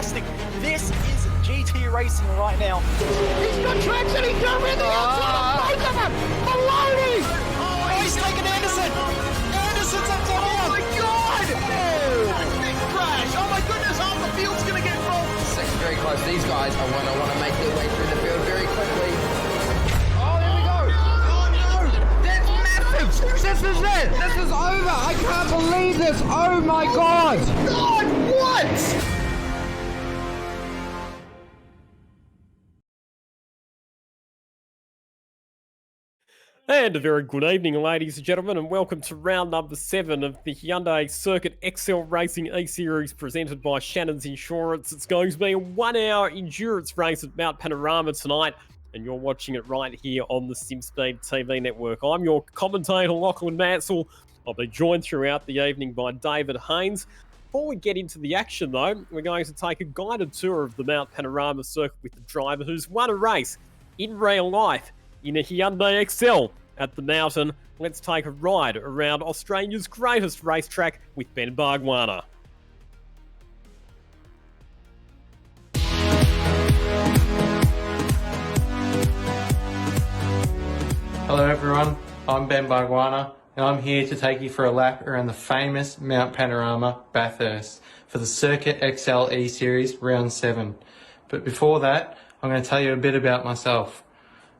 fantastic. This is GT racing right now. He's got traction, he's got rid of the outside of both of them! Maloney! Oh, he's taken Anderson! Anderson's up top! Oh my god! Big crash! Oh my goodness, half the field's gonna get full! Second very close. These guys are going to want to make their way through the field very quickly. Oh, here we go! Oh no! That's massive! This is it! This is over! I can't believe this! Oh my god! God, what? And a very good evening, ladies and gentlemen, and welcome to round number 7 of the Hyundai Excel Racing eSeries presented by Shannon's Insurance. It's going to be a 1-hour endurance race at Mount Panorama tonight, and you're watching it right here on the SimSpeed TV network. I'm your commentator, Lachlan Mansell. I'll be joined throughout the evening by David Haynes. Before we get into the action, though, we're going to take a guided tour of the Mount Panorama circuit with the driver who's won a race in real life in a Hyundai Excel at the mountain. Let's take a ride around Australia's greatest racetrack with Ben Bargwanna. Hello everyone, I'm Ben Bargwanna and I'm here to take you for a lap around the famous Mount Panorama, Bathurst for the Circuit XL eSeries Round 7. But before that, I'm going to tell you a bit about myself.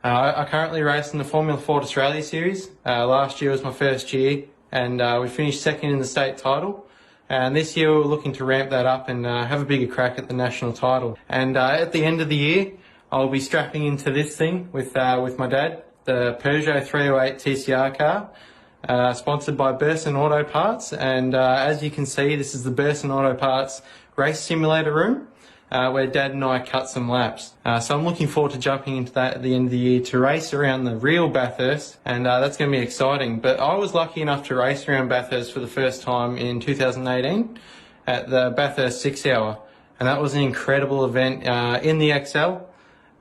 I currently race in the Formula Ford Australia Series. Last year was my first year and we finished second in the state title. And this year we're looking to ramp that up and have a bigger crack at the national title. And at the end of the year, I'll be strapping into this thing with my dad, the Peugeot 308 TCR car, sponsored by Burson Auto Parts. And as you can see, this is the Burson Auto Parts race simulator room, where Dad and I cut some laps. So I'm looking forward to jumping into that at the end of the year to race around the real Bathurst, and that's going to be exciting. But I was lucky enough to race around Bathurst for the first time in 2018 at the Bathurst 6 Hour, and that was an incredible event in the Excel.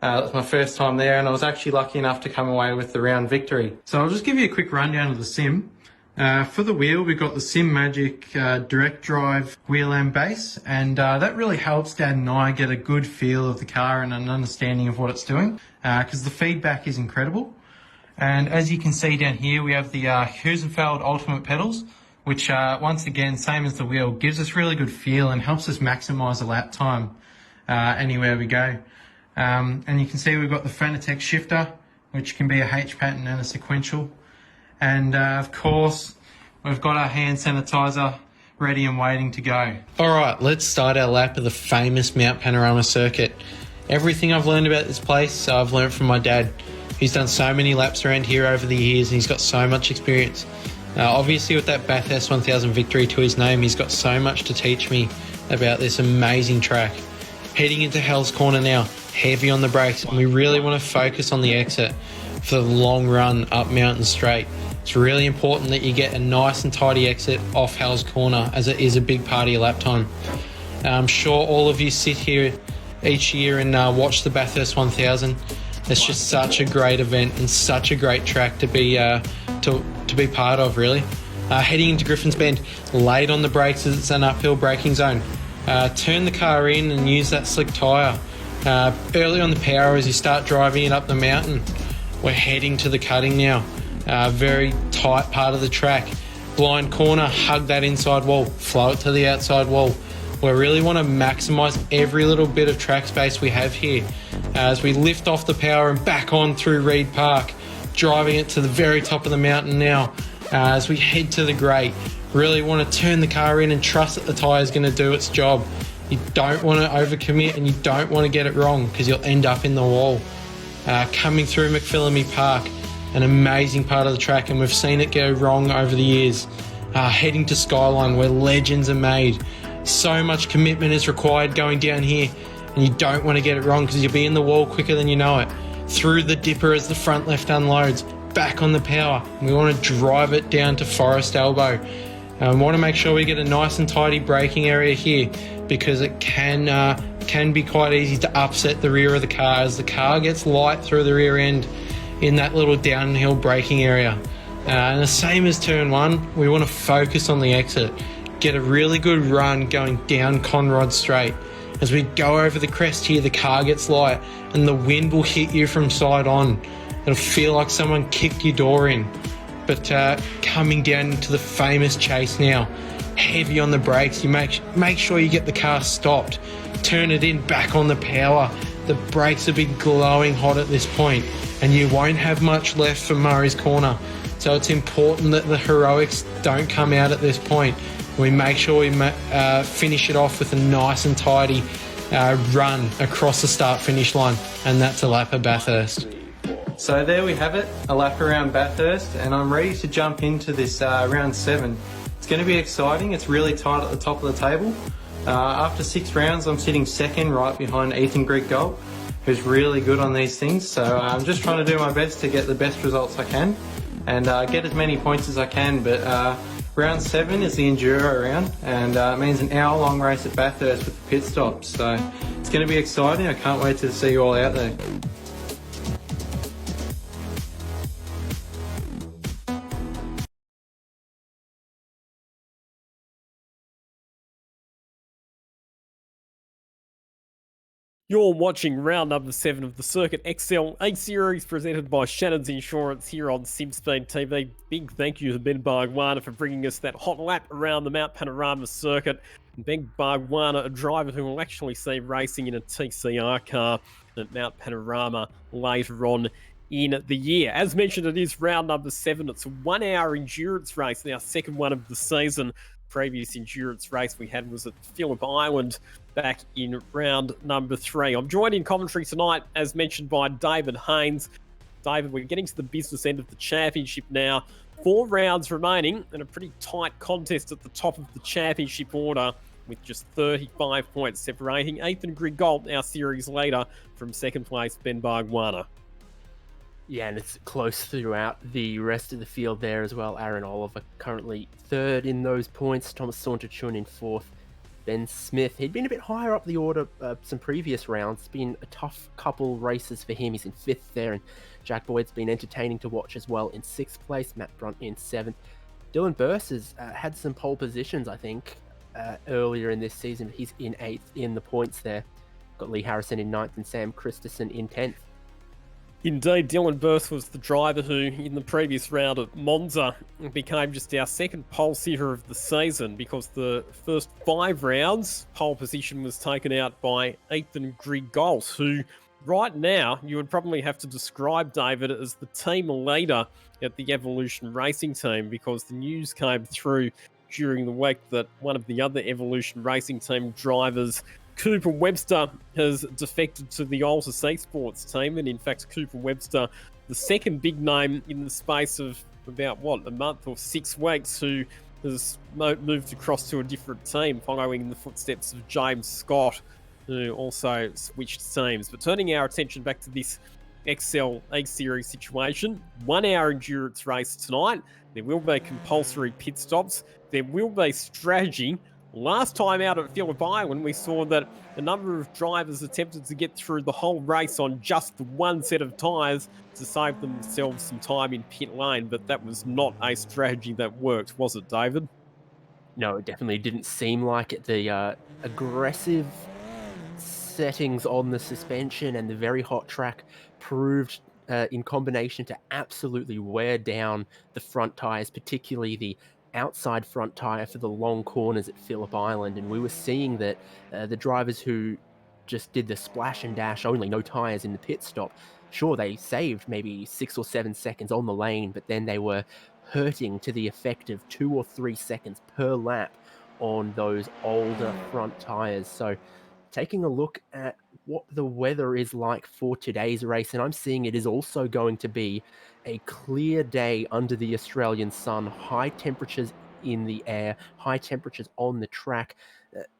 That was my first time there, and I was actually lucky enough to come away with the round victory. So I'll just give you a quick rundown of the sim. For the wheel, we've got the Sim Magic direct drive wheel and base, and that really helps Dad and I get a good feel of the car and an understanding of what it's doing, because the feedback is incredible. And as you can see down here, we have the Husenfeld Ultimate pedals, which once again, same as the wheel, gives us really good feel and helps us maximise the lap time anywhere we go. And you can see we've got the Fanatec shifter, which can be a H pattern and a sequential. And of course, we've got our hand sanitizer ready and waiting to go. Alright, let's start our lap of the famous Mount Panorama circuit. Everything I've learned about this place, I've learned from my dad. He's done so many laps around here over the years and he's got so much experience. Obviously with that Bathurst 1000 victory to his name, he's got so much to teach me about this amazing track. Heading into Hell's Corner now, heavy on the brakes, and we really want to focus on the exit for the long run up Mountain Straight. It's really important that you get a nice and tidy exit off Hell's Corner, as it is a big part of your lap time. I'm sure all of you sit here each year and watch the Bathurst 1000. It's just such a great event and such a great track to be part of, really. Heading into Griffin's Bend, late on the brakes as it's an uphill braking zone. Turn the car in and use that slick tyre. Early on the power as you start driving it up the mountain. We're heading to the cutting now. Very tight part of the track. Blind corner, hug that inside wall, flow it to the outside wall. We really want to maximise every little bit of track space we have here. As we lift off the power and back on through Reed Park, driving it to the very top of the mountain now. As we head to the grate, really want to turn the car in and trust that the tyre is going to do its job. You don't want to overcommit and you don't want to get it wrong because you'll end up in the wall. Coming through McPhillamy Park, an amazing part of the track, and we've seen it go wrong over the years. Heading to Skyline, where legends are made. So much commitment is required going down here, and you don't want to get it wrong because you'll be in the wall quicker than you know it. Through the dipper as the front left unloads, back on the power. We want to drive it down to Forest Elbow. We want to make sure we get a nice and tidy braking area here, because it can be quite easy to upset the rear of the car as the car gets light through the rear end in that little downhill braking area. And the same as turn 1, we want to focus on the exit. Get a really good run going down Conrod Straight. As we go over the crest here, the car gets light and the wind will hit you from side on. It'll feel like someone kicked your door in. But coming down into the famous chase now, heavy on the brakes, you make sure you get the car stopped. Turn it in, back on the power. The brakes will be glowing hot at this point, and you won't have much left for Murray's Corner. So it's important that the heroics don't come out at this point. We make sure we finish it off with a nice and tidy run across the start-finish line, and that's a lap of Bathurst. So there we have it, a lap around Bathurst, and I'm ready to jump into this round 7. It's going to be exciting. It's really tight at the top of the table. After 6 rounds, I'm sitting second right behind Ethan Griggold, who's really good on these things. So I'm just trying to do my best to get the best results I can and get as many points as I can. But round 7 is the Enduro round, and it means an hour-long race at Bathurst with the pit stops. So it's going to be exciting. I can't wait to see you all out there. You're watching round number 7 of the Circuit Excel eSeries presented by Shannon's Insurance here on SimSpeed TV. Big thank you to Ben Bargwanna for bringing us that hot lap around the Mount Panorama circuit. Ben Bargwanna, a driver who will actually see racing in a TCR car at Mount Panorama later on in the year. As mentioned, it is round number 7. It's a 1-hour endurance race, our second one of the season. Previous endurance race we had was at Phillip Island back in round number 3. I'm joined in commentary tonight, as mentioned, by David Haynes. David, we're getting to the business end of the championship now. 4 rounds remaining and a pretty tight contest at the top of the championship order with just 35 points separating Ethan Griggold, our series leader, from second place Ben Bargwanna. Yeah, and it's close throughout the rest of the field there as well. Aaron Oliver currently third in those points. Thomas Saunter-Chun in fourth. Ben Smith, he'd been a bit higher up the order some previous rounds. It's been a tough couple races for him. He's in fifth there. And Jack Boyd's been entertaining to watch as well in sixth place. Matt Brunt in seventh. Dylan Burse has had some pole positions, I think, earlier in this season. He's in eighth in the points there. Got Lee Harrison in ninth and Sam Christensen in 10th. Indeed, Dylan Burse was the driver who, in the previous round at Monza, became just our second pole sitter of the season because the first 5 rounds, pole position was taken out by Ethan Griggold, who right now you would probably have to describe, David, as the team leader at the Evolution Racing team because the news came through during the week that one of the other Evolution Racing team drivers, Cooper Webster, has defected to the Altus Esports team, and in fact Cooper Webster, the second big name in the space of about, a month or 6 weeks, who has moved across to a different team following in the footsteps of James Scott, who also switched teams. But turning our attention back to this Excel eSeries situation, 1-hour endurance race tonight. There will be compulsory pit stops. There will be strategy. Last time out at Phillip Island, we saw that a number of drivers attempted to get through the whole race on just one set of tyres to save themselves some time in pit lane, but that was not a strategy that worked, was it, David? No, it definitely didn't seem like it. The aggressive settings on the suspension and the very hot track proved in combination to absolutely wear down the front tyres, particularly the outside front tyre for the long corners at Phillip Island. And we were seeing that the drivers who just did the splash and dash only, no tyres in the pit stop, sure, they saved maybe 6 or 7 seconds on the lane, but then they were hurting to the effect of 2 or 3 seconds per lap on those older front tyres. So taking a look at what the weather is like for today's race, and I'm seeing it is also going to be a clear day under the Australian sun, high temperatures in the air, high temperatures on the track.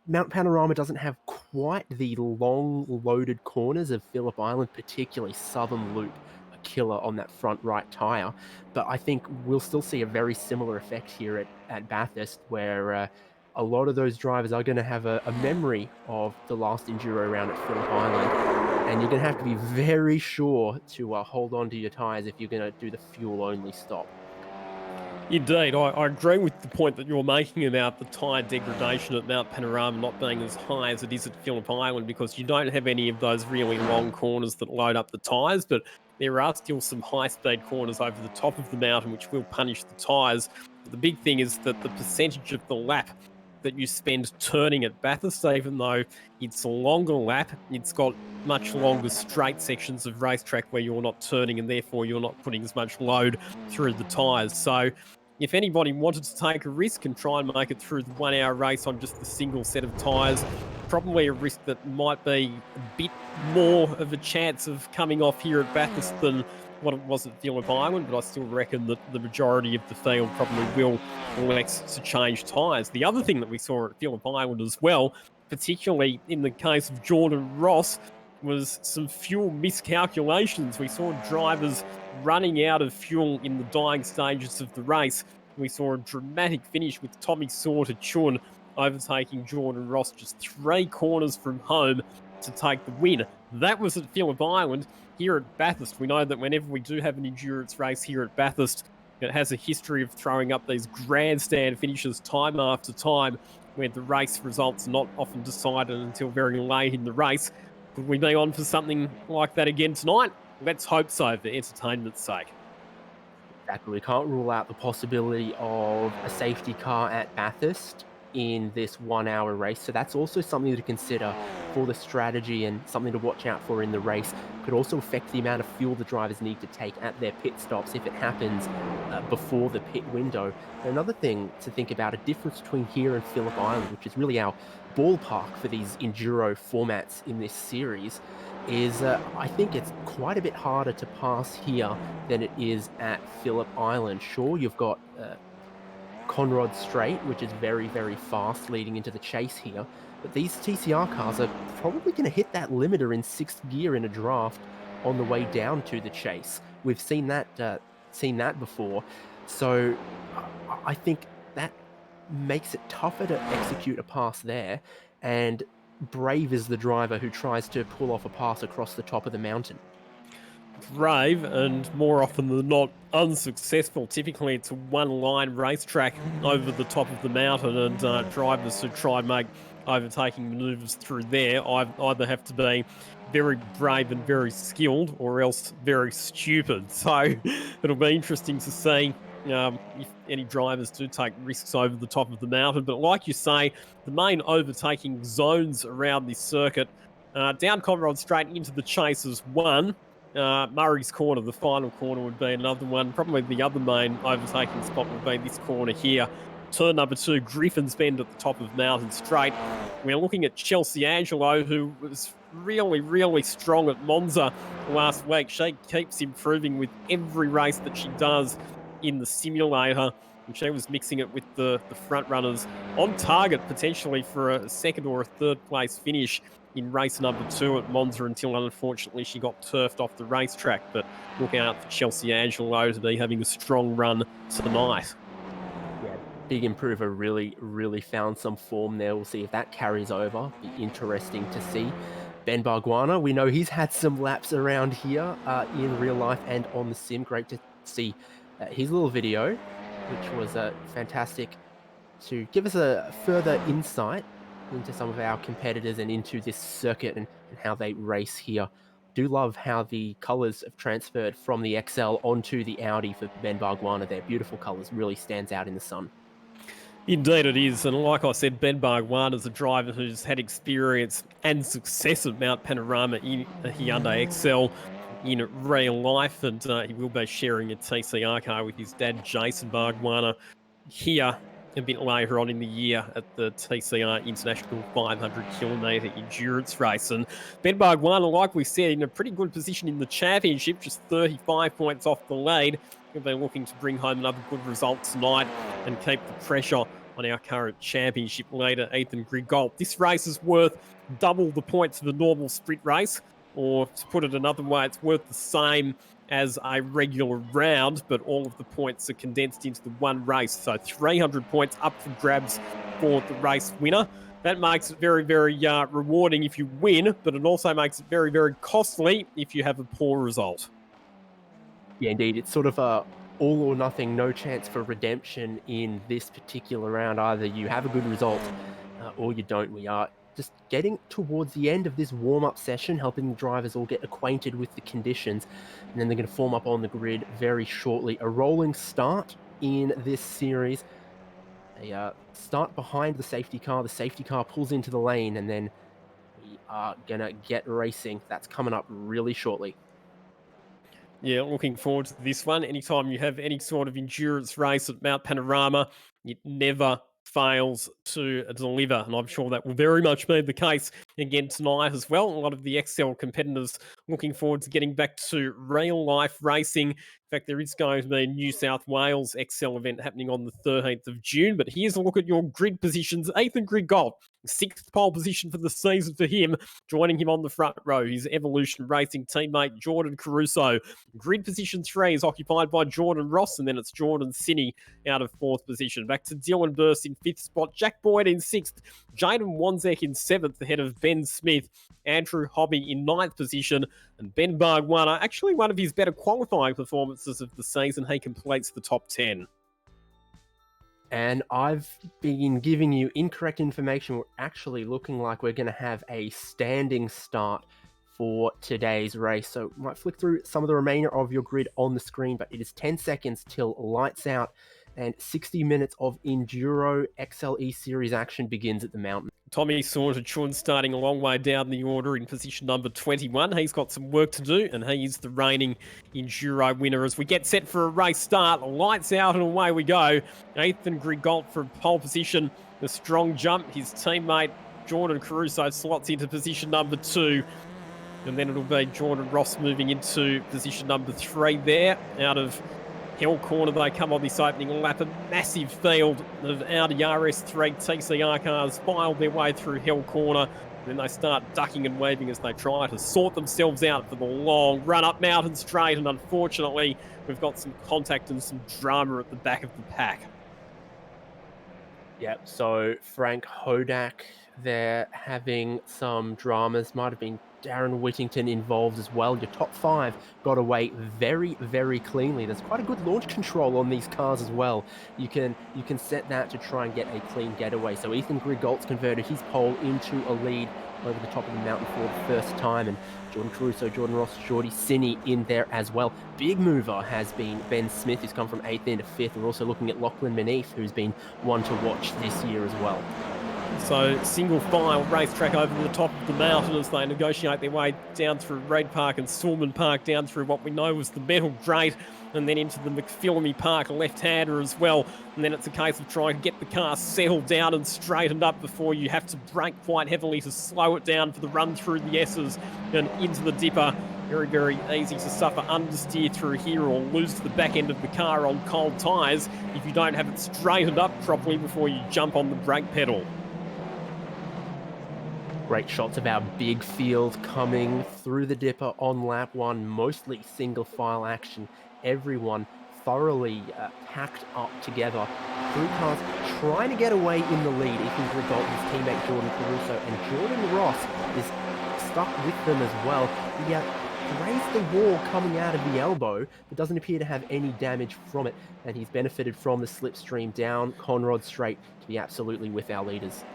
Mount Panorama doesn't have quite the long loaded corners of Phillip Island, particularly Southern Loop, a killer on that front right tyre. But I think we'll still see a very similar effect here at Bathurst, where a lot of those drivers are going to have a memory of the last Enduro round at Phillip Island. And you're going to have to be very sure to hold on to your tyres if you're going to do the fuel-only stop. Indeed, I agree with the point that you're making about the tyre degradation at Mount Panorama not being as high as it is at Phillip Island, because you don't have any of those really long corners that load up the tyres, but there are still some high-speed corners over the top of the mountain which will punish the tyres. But the big thing is that the percentage of the lap that you spend turning at Bathurst, even though it's a longer lap, it's got much longer straight sections of racetrack where you're not turning, and therefore you're not putting as much load through the tyres. So if anybody wanted to take a risk and try and make it through the 1 hour race on just a single set of tyres, probably a risk that might be a bit more of a chance of coming off here at Bathurst than what it was at Phillip Island, but I still reckon that the majority of the field probably will elect to change tyres. The other thing that we saw at Phillip Island as well, particularly in the case of Jordan Ross, was some fuel miscalculations. We saw drivers running out of fuel in the dying stages of the race. We saw a dramatic finish with Tommy Sauter-Chun overtaking Jordan Ross just 3 corners from home to take the win. That was at Phillip Island. Here at Bathurst, we know that whenever we do have an endurance race here at Bathurst, it has a history of throwing up these grandstand finishes time after time, where the race results are not often decided until very late in the race. Could we be on for something like that again tonight? Let's hope so, for entertainment's sake. Exactly. We can't rule out the possibility of a safety car at Bathurst in this 1 hour race. So that's also something to consider for the strategy and something to watch out for in the race. Could also affect the amount of fuel the drivers need to take at their pit stops if it happens before the pit window. And another thing to think about, a difference between here and Phillip Island, which is really our ballpark for these enduro formats in this series, is I think it's quite a bit harder to pass here than it is at Phillip Island. Sure, you've got Conrod Straight, which is very, very fast leading into the chase here, but these TCR cars are probably going to hit that limiter in 6th gear in a draft on the way down to the chase. We've seen that before, so I think that makes it tougher to execute a pass there, and brave is the driver who tries to pull off a pass across the top of the mountain. Brave, and more often than not unsuccessful. Typically it's a one-line racetrack over the top of the mountain, and drivers who try and make overtaking manoeuvres through there either have to be very brave and very skilled, or else very stupid. So it'll be interesting to see if any drivers do take risks over the top of the mountain. But like you say, the main overtaking zones around this circuit, down Conrod Straight into the chase is one. Murray's Corner, the final corner, would be another one. Probably the other main overtaking spot would be this corner here. Turn number 2, Griffin's Bend at the top of Mountain Straight. We're looking at Chelsea Angelo, who was really, really strong at Monza last week. She keeps improving with every race that she does in the simulator, and she was mixing it with the front runners, on target potentially for a 2nd or a 3rd place finish in race number 2 at Monza, until unfortunately she got turfed off the racetrack. But look out for Chelsea Angelo to be having a strong run tonight. Yeah, big improver, really found some form there. We'll see if that carries over. Be interesting to see. Ben Bargwanna, we know he's had some laps around here in real life and on the sim. Great to see his little video, which was fantastic to give us a further insight into some of our competitors and into this circuit and how they race here. Do love how the colours have transferred from the Excel onto the Audi for Ben Bargwanna. Their beautiful colours really stands out in the sun. Indeed it is, and like I said, Ben Bargwanna is a driver who's had experience and success at Mount Panorama in a Hyundai Excel in real life, and he will be sharing a TCR car with his dad, Jason Bargwanna, here a bit later on in the year at the TCR International 500-kilometre endurance race. And Ben Bargwanna, like we said, in a pretty good position in the championship, just 35 points off the lead. He'll be looking to bring home another good result tonight and keep the pressure on our current championship leader, Ethan Grigol. This race is worth double the points of a normal sprint race, or to put it another way, it's worth the same as a regular round, but all of the points are condensed into the one race. So 300 points up for grabs for the race winner. That makes it very, very rewarding if you win, but it also makes it very, very costly if you have a poor result. Yeah, indeed. It's sort of a all or nothing, no chance for redemption in this particular round. Either you have a good result or you don't. We are just getting towards the end of this warm-up session, helping the drivers all get acquainted with the conditions, and then they're going to form up on the grid very shortly. A rolling start in this series. They start behind the safety car. The safety car pulls into the lane, and then we are going to get racing. That's coming up really shortly. Yeah, looking forward to this one. Anytime you have any sort of endurance race at Mount Panorama, it never fails to deliver. And I'm sure that will very much be the case again tonight as well. A lot of the Excel competitors looking forward to getting back to real life racing. In fact, there is going to be a New South Wales Excel event happening on the 13th of June. But here's a look at your grid positions. Ethan Grigol, 6th pole position for the season for him. Joining him on the front row, his Evolution Racing teammate Jordan Caruso. Grid position 3 is occupied by Jordan Ross, and then it's Jordan Sinney out of 4th position. Back to Dylan Burst in 5th spot, Jack Boyd in 6th, Jaden Wanzek in 7th, ahead of Ben Smith, Andrew Hobby in 9th position, and Ben Bargwanna, actually one of his better qualifying performances of the season, he completes the top 10. And I've been giving you incorrect information. We're actually looking like we're going to have a standing start for today's race. So might flick through some of the remainder of your grid on the screen, but it is 10 seconds till lights out and 60 minutes of Enduro XL eSeries action begins at the mountain. Tommy Saunter-Chun starting a long way down the order in position number 21. He's got some work to do, and he is the reigning Enduro winner. As we get set for a race start, lights out and away we go. Ethan Grigol for pole position. A strong jump. His teammate Jordan Caruso slots into position number 2. And then it'll be Jordan Ross moving into position number 3 there. Out of Hill Corner, they come on this opening lap. A massive field of Audi RS3 TCR cars filed their way through Hill Corner. And then they start ducking and weaving as they try to sort themselves out for the long run up Mountain Straight. And unfortunately, we've got some contact and some drama at the back of the pack. Yep, so Frank Hodak, they're having some dramas. Might have been Darren Whittington involved as well. Your top 5 got away very, very cleanly. There's quite a good launch control on these cars as well. You can set that to try and get a clean getaway. So Ethan Grigol's converted his pole into a lead over the top of the mountain for the first time, and Jordan Caruso, Jordan Ross, Jordy Sinney in there as well. Big mover has been Ben Smith, who's come from 8th into 5th. We're also looking at Lachlan Maneath, who's been one to watch this year as well. So single file racetrack over the top of the mountain as they negotiate their way down through Reid Park and Stillman Park, down through what we know was the Metal Grate, and then into the McPhillamy Park left-hander as well. And then it's a case of trying to get the car settled down and straightened up before you have to brake quite heavily to slow it down for the run through the S's and into the dipper. Very, very easy to suffer understeer through here or lose the back end of the car on cold tyres if you don't have it straightened up properly before you jump on the brake pedal. Great shots of our big field coming through the dipper on lap 1, mostly single file action. Everyone thoroughly packed up together. 3 cars trying to get away in the lead. Ethan Grigol, his teammate Jordan Caruso, and Jordan Ross is stuck with them as well. He grazed the wall coming out of the elbow, but doesn't appear to have any damage from it, and he's benefited from the slipstream down Conrod Straight to be absolutely with our leaders.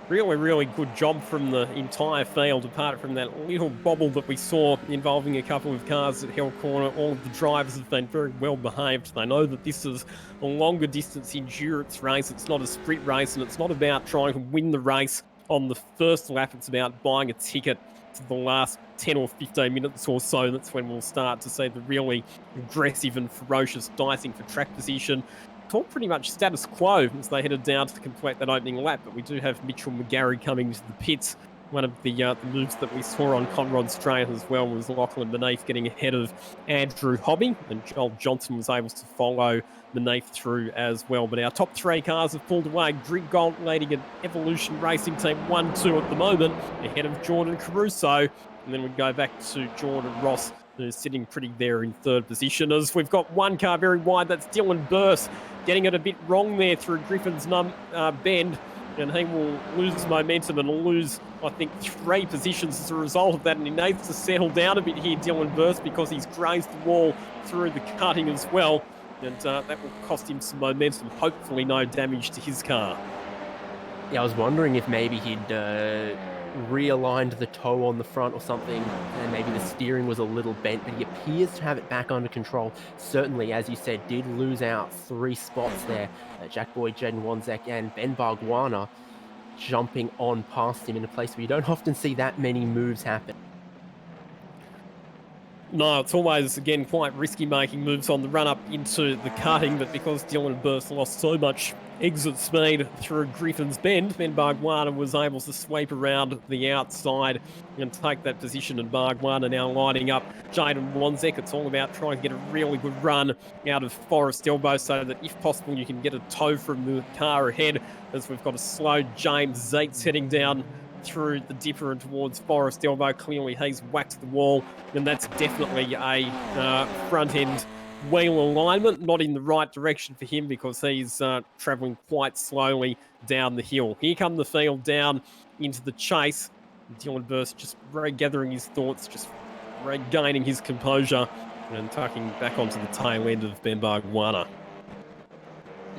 Really, really good job from the entire field, apart from that little bobble that we saw involving a couple of cars at Hill Corner. All of the drivers have been very well behaved. They know that this is a longer distance endurance race. It's not a sprint race, and it's not about trying to win the race on the first lap. It's about buying a ticket to the last 10 or 15 minutes or so. That's when we'll start to see the really aggressive and ferocious dicing for track position. Talk pretty much status quo as they headed down to complete that opening lap, but we do have Mitchell McGarry coming to the pits. One of the moves that we saw on Conrod Straight as well was Lachlan Maneath getting ahead of Andrew Hobby, and Joel Johnson was able to follow Maneath through as well. But our top 3 cars have pulled away. Grigol leading an Evolution Racing Team 1-2 at the moment, ahead of Jordan Caruso. And then we go back to Jordan Ross, who's sitting pretty there in 3rd position. As we've got one car very wide, that's Dylan Burst, getting it a bit wrong there through Griffin's bend, and he will lose momentum and lose, I think, 3 positions as a result of that, and he needs to settle down a bit here, Dylan Burst, because he's grazed the wall through the cutting as well. and that will cost him some momentum. Hopefully no damage to his car. Yeah, I was wondering if maybe he'd realigned the toe on the front or something, and maybe the steering was a little bent, but he appears to have it back under control. Certainly, as you said, did lose out 3 spots there. Jack Boyd, Jaden Wanzek, and Ben Bargwanna jumping on past him in a place where you don't often see that many moves happen. No, it's always, again, quite risky making moves on the run-up into the cutting, but because Dylan Burst lost so much exit speed through Griffin's Bend, Ben Bargwanna was able to sweep around the outside and take that position, and Bargwanna now lining up Jaden Wanzek. It's all about trying to get a really good run out of Forest Elbow so that, if possible, you can get a tow from the car ahead, as we've got a slow James Zates heading down through the dipper and towards Forest Elbow. Clearly he's whacked the wall, and that's definitely a front end wheel alignment, not in the right direction for him, because he's travelling quite slowly down the hill. Here come the field down into the chase. Dylan Burst just regathering his thoughts, just regaining his composure and tucking back onto the tail end of Ben Bargwanna.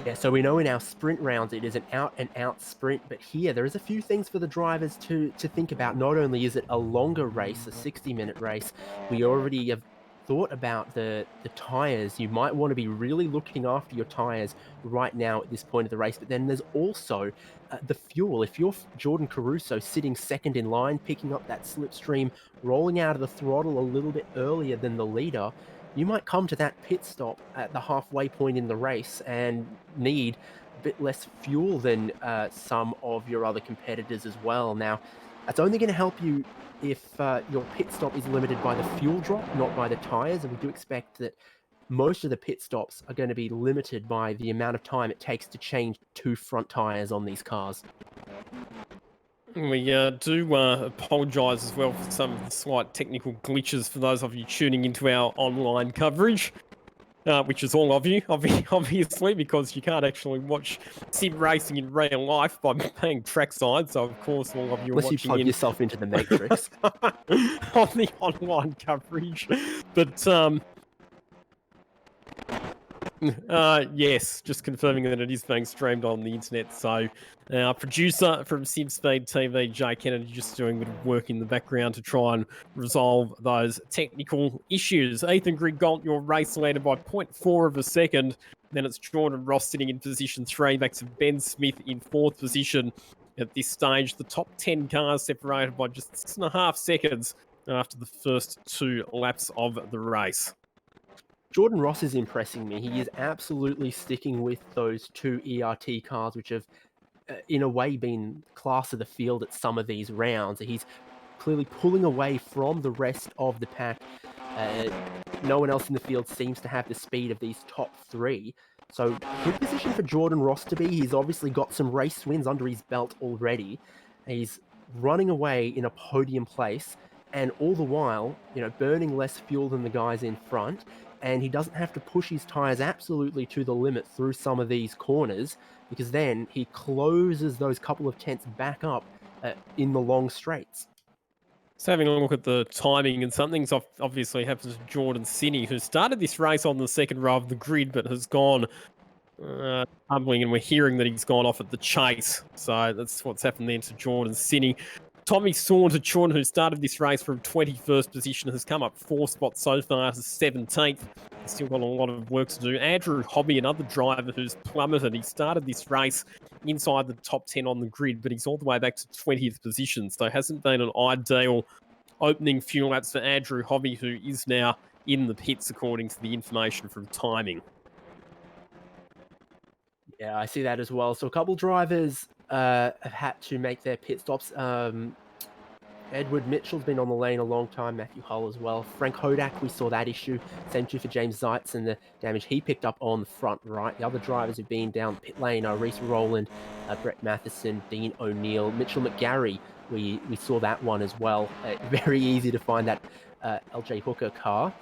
Yeah, so we know in our sprint rounds it is an out-and-out sprint, but here there is a few things for the drivers to think about. Not only is it a longer race, a 60-minute race, we already have thought about the tyres. You might want to be really looking after your tyres right now at this point of the race, but then there's also the fuel. If you're Jordan Caruso sitting second in line, picking up that slipstream, rolling out of the throttle a little bit earlier than the leader, you might come to that pit stop at the halfway point in the race and need a bit less fuel than some of your other competitors as well. Now, that's only going to help you if your pit stop is limited by the fuel drop, not by the tyres, and we do expect that most of the pit stops are going to be limited by the amount of time it takes to change 2 front tyres on these cars. We do apologise as well for some of the slight technical glitches for those of you tuning into our online coverage, which is all of you, obviously, because you can't actually watch sim racing in real life by paying trackside. So, of course, all of you are Unless you watching plug yourself into the Matrix. on the online coverage. But yes, just confirming that it is being streamed on the internet. So our producer from SimSpeed TV, Jay Kennedy, just doing a bit of work in the background to try and resolve those technical issues. Ethan Grigolt, your race leader by 0.4 of a second. Then it's Jordan Ross sitting in position 3, back to Ben Smith in 4th position at this stage. The top 10 cars separated by just 6.5 seconds after the first 2 laps of the race. Jordan Ross is impressing me. He is absolutely sticking with those 2 ERT cars, which have, in a way, been class of the field at some of these rounds. He's clearly pulling away from the rest of the pack. No one else in the field seems to have the speed of these top 3. So, good position for Jordan Ross to be. He's obviously got some race wins under his belt already. He's running away in a podium place, and all the while, burning less fuel than the guys in front. And he doesn't have to push his tyres absolutely to the limit through some of these corners, because then he closes those couple of tenths back up in the long straights. So having a look at the timing, and something's obviously happened to Jordan Sinney, who started this race on the second row of the grid, but has gone tumbling, and we're hearing that he's gone off at the chase. So that's what's happened then to Jordan Sinney. Tommy Saunter-Chun, who started this race from 21st position, has come up 4 spots so far to 17th. He's still got a lot of work to do. Andrew Hobby, another driver who's plummeted. He started this race inside the top 10 on the grid, but he's all the way back to 20th position. So it hasn't been an ideal opening few laps for Andrew Hobby, who is now in the pits, according to the information from timing. Yeah, I see that as well. So a couple drivers have had to make their pit stops. Edward Mitchell's been on the lane a long time, Matthew Hull as well. Frank Hodak, we saw that issue. Same too for James Zeitz and the damage he picked up on the front right. The other drivers who've been down the pit lane are Reese Rowland, Brett Matheson, Dean O'Neill, Mitchell McGarry. We saw that one as well. Very easy to find that LJ Hooker car.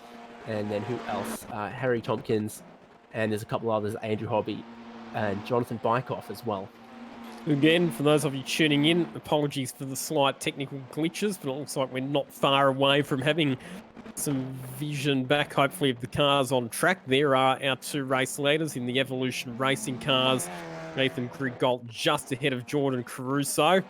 And then who else? Harry Tompkins, and there's a couple others, Andrew Hobby and Jonathan Bykoff as well. Again, for those of you tuning in, apologies for the slight technical glitches, but it looks like we're not far away from having some vision back, hopefully, of the cars on track. There are our two race leaders in the Evolution Racing cars. Nathan Griggolt just ahead of Jordan Caruso.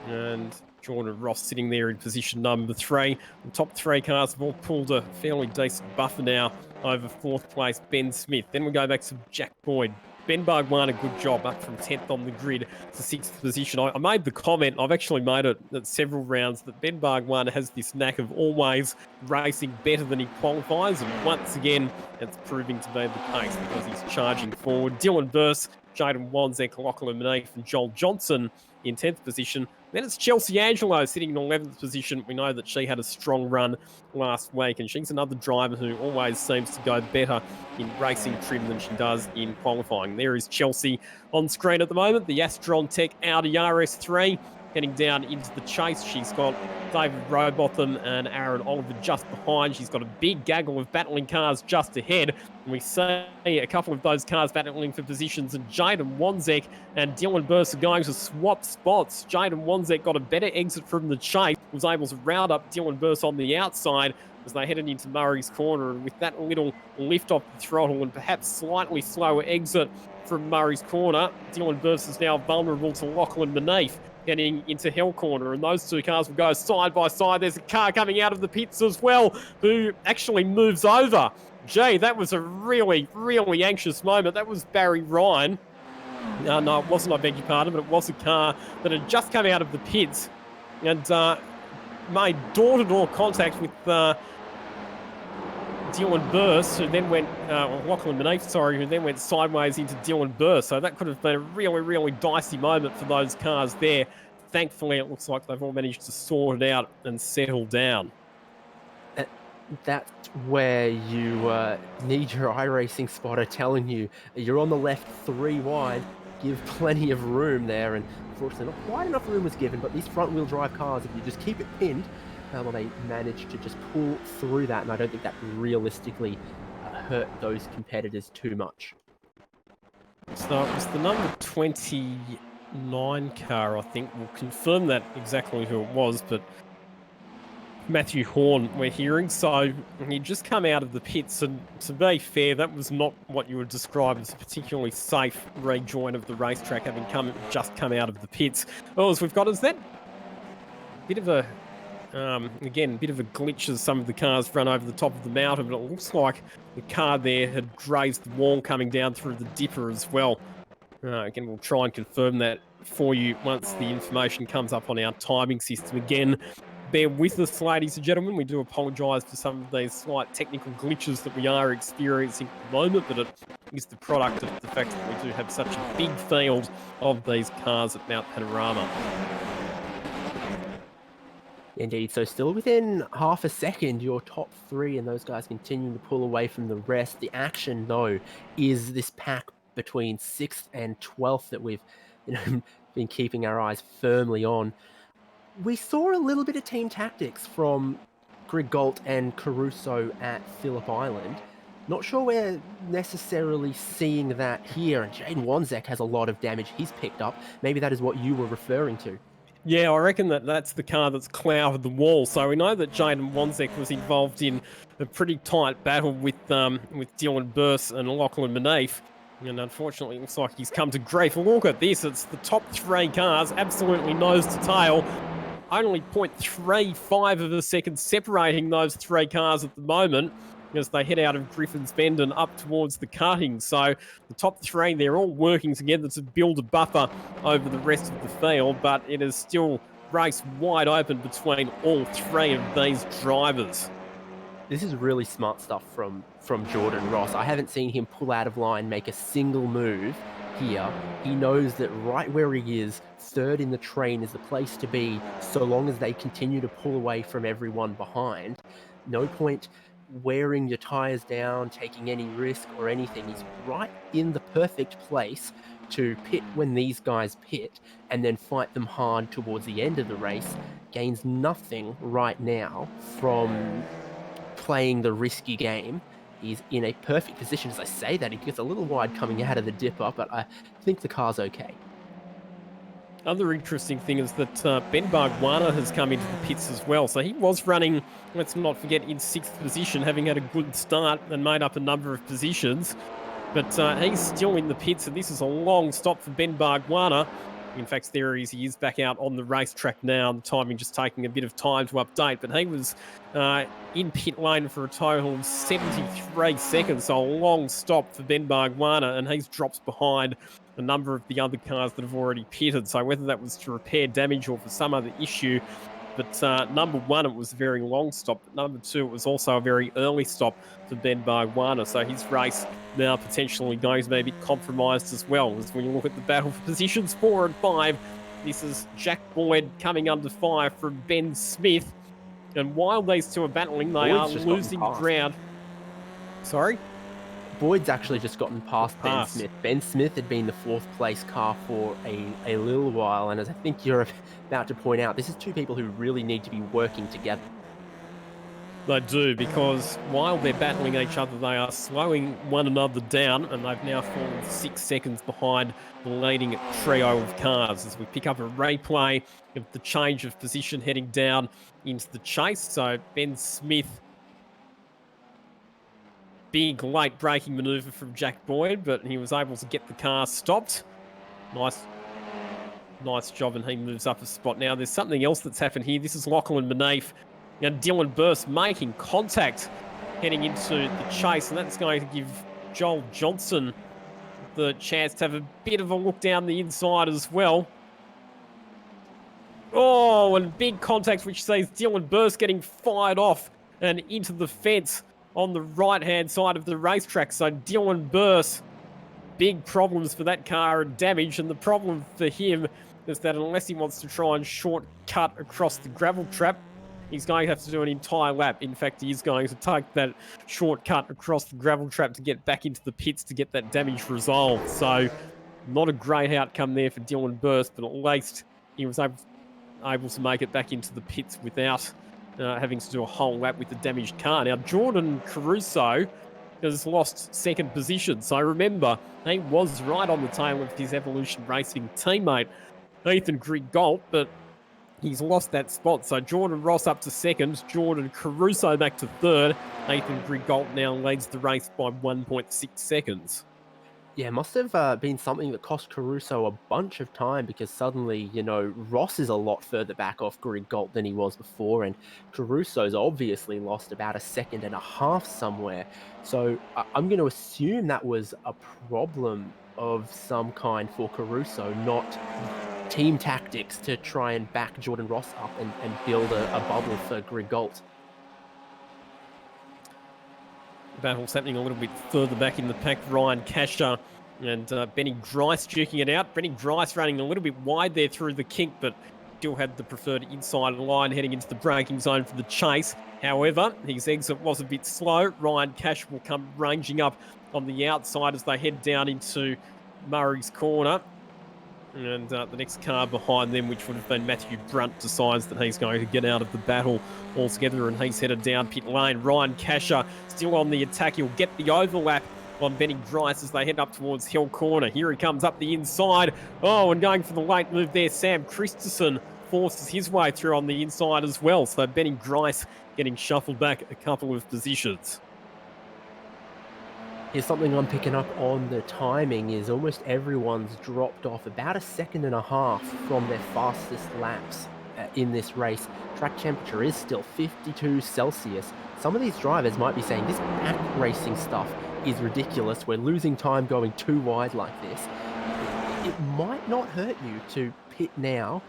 And Jordan Ross sitting there in position number 3. The top 3 cars have all pulled a fairly decent buffer now over 4th place Ben Smith. Then we go back to Jack Boyd. Ben Bargwanna, good job, up from 10th on the grid to 6th position. I made the comment, I've actually made it at several rounds, that Ben Bargwanna has this knack of always racing better than he qualifies, and once again, it's proving to be the case because he's charging forward. Dylan Burse, Jaden Wanzek, Lachlan Manif and Joel Johnson in 10th position. Then it's Chelsea Angelo sitting in 11th position. We know that she had a strong run last week, and she's another driver who always seems to go better in racing trim than she does in qualifying. There is Chelsea on screen at the moment, the Astron Tech Audi RS3 heading down into the chase. She's got David Robotham and Aaron Oliver just behind. She's got a big gaggle of battling cars just ahead. And we see a couple of those cars battling for positions, and Jaden Wanzek and Dylan Burse are going to swap spots. Jaden Wanzek got a better exit from the chase, was able to round up Dylan Burse on the outside as they headed into Murray's corner. And with that little lift off the throttle and perhaps slightly slower exit from Murray's corner, Dylan Burse is now vulnerable to Lachlan Manif getting into Hill Corner, and those two cars will go side by side. There's a car coming out of the pits as well who actually moves over. Gee, that was a really, really anxious moment. That was Barry Ryan. No, it wasn't, I beg your pardon, but it was a car that had just come out of the pits and made door-to-door contact with Dylan Burse, who then went, Lachlan Manif, sorry, who then went sideways into Dylan Burse. So that could have been a really, really dicey moment for those cars there. Thankfully, it looks like they've all managed to sort it out and settle down. That's where you need your iRacing spotter telling you you're on the left 3 wide, give plenty of room there, and unfortunately not quite enough room was given, but these front-wheel drive cars, if you just keep it pinned, well, they managed to just pull through that, and I don't think that realistically hurt those competitors too much. So it was the number 29 car, I think. We'll confirm that exactly who it was, but Matthew Horn we're hearing. So he'd just come out of the pits, and to be fair, that was not what you would describe as a particularly safe rejoin of the racetrack, having just come out of the pits. All as we've got is that bit of a again, a bit of a glitch as some of the cars run over the top of the mountain, but it looks like the car there had grazed the wall coming down through the dipper as well. Again, we'll try and confirm that for you once the information comes up on our timing system. Again, bear with us, ladies and gentlemen. We do apologise for some of these slight technical glitches that we are experiencing at the moment, but it is the product of the fact that we do have such a big field of these cars at Mount Panorama. Indeed, so still within half a second, your top 3 and those guys continue to pull away from the rest. The action, though, is this pack between 6th and 12th that we've been keeping our eyes firmly on. We saw a little bit of team tactics from Griggolt and Caruso at Phillip Island. Not sure we're necessarily seeing that here, and Jaden Wanzek has a lot of damage he's picked up. Maybe that is what you were referring to. Yeah, I reckon that's the car that's clouded the wall. So we know that Jaden Wanzek was involved in a pretty tight battle with Dylan Burse and Lachlan Manif. And unfortunately, it looks like he's come to grief. Look at this. It's the top 3 cars, absolutely nose to tail. Only 0.35 of a second separating those 3 cars at the moment as they head out of Griffin's Bend and up towards the cutting. So the top 3, they're all working together to build a buffer over the rest of the field, but it is still race wide open between all 3 of these drivers. This is really smart stuff from Jordan Ross. I haven't seen him pull out of line, make a single move here. He knows that right where he is, 3rd in the train is the place to be, so long as they continue to pull away from everyone behind. No point wearing your tires down, taking any risk or anything. He's right in the perfect place to pit when these guys pit and then fight them hard towards the end of the race. Gains nothing right now from playing the risky game. He's in a perfect position. As I say that, he gets a little wide coming out of the dipper, but I think the car's okay. Other interesting thing is that Ben Bargwanna has come into the pits as well. So he was running, let's not forget, in 6th position, having had a good start and made up a number of positions. But he's still in the pits, and this is a long stop for Ben Bargwanna. In fact, there he is back out on the racetrack now. The timing just taking a bit of time to update, but he was in pit lane for a total of 73 seconds, so a long stop for Ben Bargwanna, and he's drops behind a number of the other cars that have already pitted. So whether that was to repair damage or for some other issue, but number one, it was a very long stop. But number two, it was also a very early stop for Ben Bargwanna. So his race now potentially going to be a bit compromised as well. As when you look at the battle for positions 4 and 5, this is Jack Boyd coming under fire from Ben Smith. And while these two are battling, they are losing ground. Sorry? Boyd's actually just gotten past Ben Smith. Ben Smith had been the 4th place car for a little while, and as I think you're about to point out, this is two people who really need to be working together. They do, because while they're battling each other, they are slowing one another down, and they've now fallen 6 seconds behind the leading trio of cars. As we pick up a replay of the change of position heading down into the chase. So Ben Smith, big late braking manoeuvre from Jack Boyd, but he was able to get the car stopped. Nice job, and he moves up a spot. Now, there's something else that's happened here. This is Lachlan Maneef and Dylan Burst making contact heading into the chase, and that's going to give Joel Johnson the chance to have a bit of a look down the inside as well. Oh, and big contact, which sees Dylan Burst getting fired off and into the fence on the right-hand side of the racetrack. So Dylan Burst, big problems for that car and damage, and the problem for him is that unless he wants to try and shortcut across the gravel trap, he's going to have to do an entire lap. In fact, he is going to take that shortcut across the gravel trap to get back into the pits to get that damage resolved. So not a great outcome there for Dylan Burst, but at least he was able to make it back into the pits without having to do a whole lap with the damaged car. Now, Jordan Caruso has lost 2nd position. So remember, he was right on the tail of his Evolution Racing teammate, Ethan Grigault, but he's lost that spot. So Jordan Ross up to 2nd, Jordan Caruso back to 3rd. Ethan Grigault now leads the race by 1.6 seconds. Yeah, it must have been something that cost Caruso a bunch of time, because suddenly, you know, Ross is a lot further back off Grigault than he was before, and Caruso's obviously lost about 1.5 seconds somewhere. So I'm going to assume that was a problem of some kind for Caruso, not team tactics to try and back Jordan Ross up and build a bubble for Grigault. Battle's happening a little bit further back in the pack. Ryan Casher and Benny Grice duking it out. Benny Grice running a little bit wide there through the kink, but still had the preferred inside line heading into the braking zone for the chase. However, his exit was a bit slow. Ryan Casher will come ranging up on the outside as they head down into Murray's Corner. And the next car behind them, which would have been Matthew Brunt, decides that he's going to get out of the battle altogether, and he's headed down pit lane. Ryan Casher still on the attack. He'll get the overlap on Benny Grice as they head up towards Hill Corner. Here he comes up the inside. Oh, and going for the late move there, Sam Christensen forces his way through on the inside as well. So Benny Grice getting shuffled back a couple of positions. Here's something I'm picking up on the timing is almost everyone's dropped off about 1.5 seconds from their fastest laps in this race. Track temperature is still 52 Celsius. Some of these drivers might be saying this pack racing stuff is ridiculous. We're losing time going too wide like this. It might not hurt you to pit now,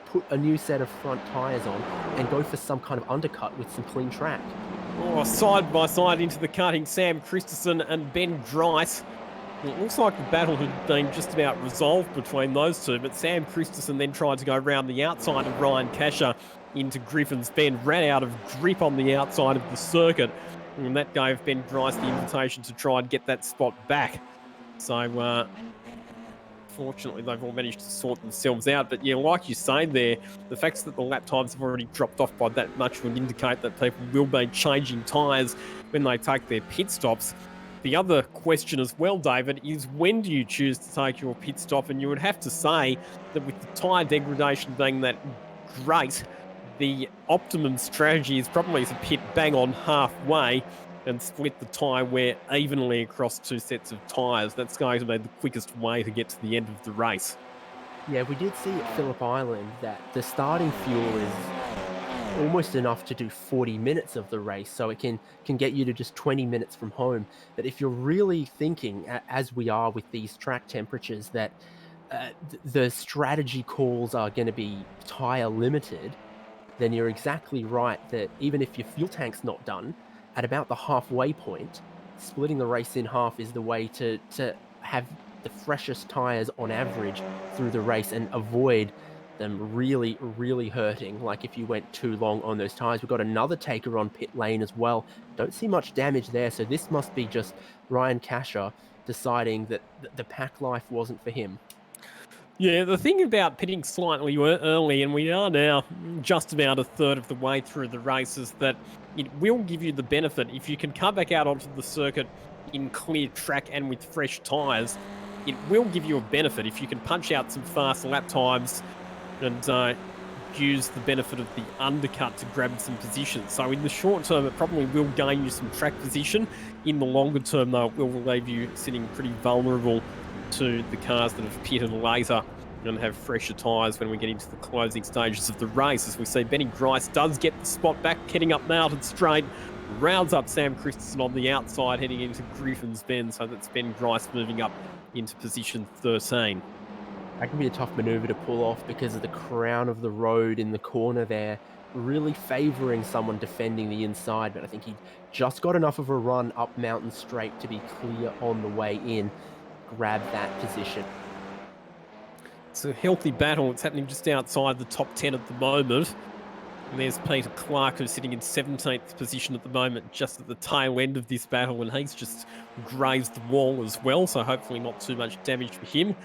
put a new set of front tyres on, and go for some kind of undercut with some clean track. Oh, side by side into the cutting, Sam Christensen and Ben Grice. It looks like the battle had been just about resolved between those two, but Sam Christensen then tried to go around the outside of Ryan Casher into Griffin's Bend, ran out of grip on the outside of the circuit, and that gave Ben Grice the invitation to try and get that spot back. So, fortunately, they've all managed to sort themselves out. But yeah, like you say there, the fact that the lap times have already dropped off by that much would indicate that people will be changing tyres when they take their pit stops. the other question as well, David, is when do you choose to take your pit stop? And you would have to say that with the tyre degradation being that great, the optimum strategy is probably to pit bang on halfway and split the tyre wear evenly across 2 sets of tyres. That's going to be the quickest way to get to the end of the race. Yeah, we did see at Phillip Island that the starting fuel is almost enough to do 40 minutes of the race, so it can get you to just 20 minutes from home. But if you're really thinking, as we are with these track temperatures, that the strategy calls are going to be tire limited, then you're exactly right that even if your fuel tank's not done, at about the halfway point, splitting the race in half is the way to have the freshest tires on average through the race and avoid them really, really hurting. Like if you went too long on those tires. We've got another taker on pit lane as well. Don't see much damage there. So this must be just Ryan Casher deciding that the pack life wasn't for him. Yeah, the thing about pitting slightly early, and we are now just about a third of the way through the race, is that it will give you the benefit. If you can come back out onto the circuit in clear track and with fresh tyres, it will give you a benefit. If you can punch out some fast lap times and use the benefit of the undercut to grab some position. So in the short term, it probably will gain you some track position. In the longer term, though, it will leave you sitting pretty vulnerable to the cars that have pitted later and have fresher tyres when we get into the closing stages of the race. As we see, Benny Grice does get the spot back, heading up Mountain Straight, rounds up Sam Christensen on the outside, heading into Griffin's Bend, so that's Ben Grice moving up into position 13. That can be a tough manoeuvre to pull off because of the crown of the road in the corner there, really favouring someone defending the inside, but I think he just got enough of a run up Mountain Straight to be clear on the way in, grab that position. It's a healthy battle. It's happening just outside the top 10 at the moment. And there's Peter Clark, who's sitting in 17th position at the moment, just at the tail end of this battle, and he's just grazed the wall as well, so hopefully not too much damage for him.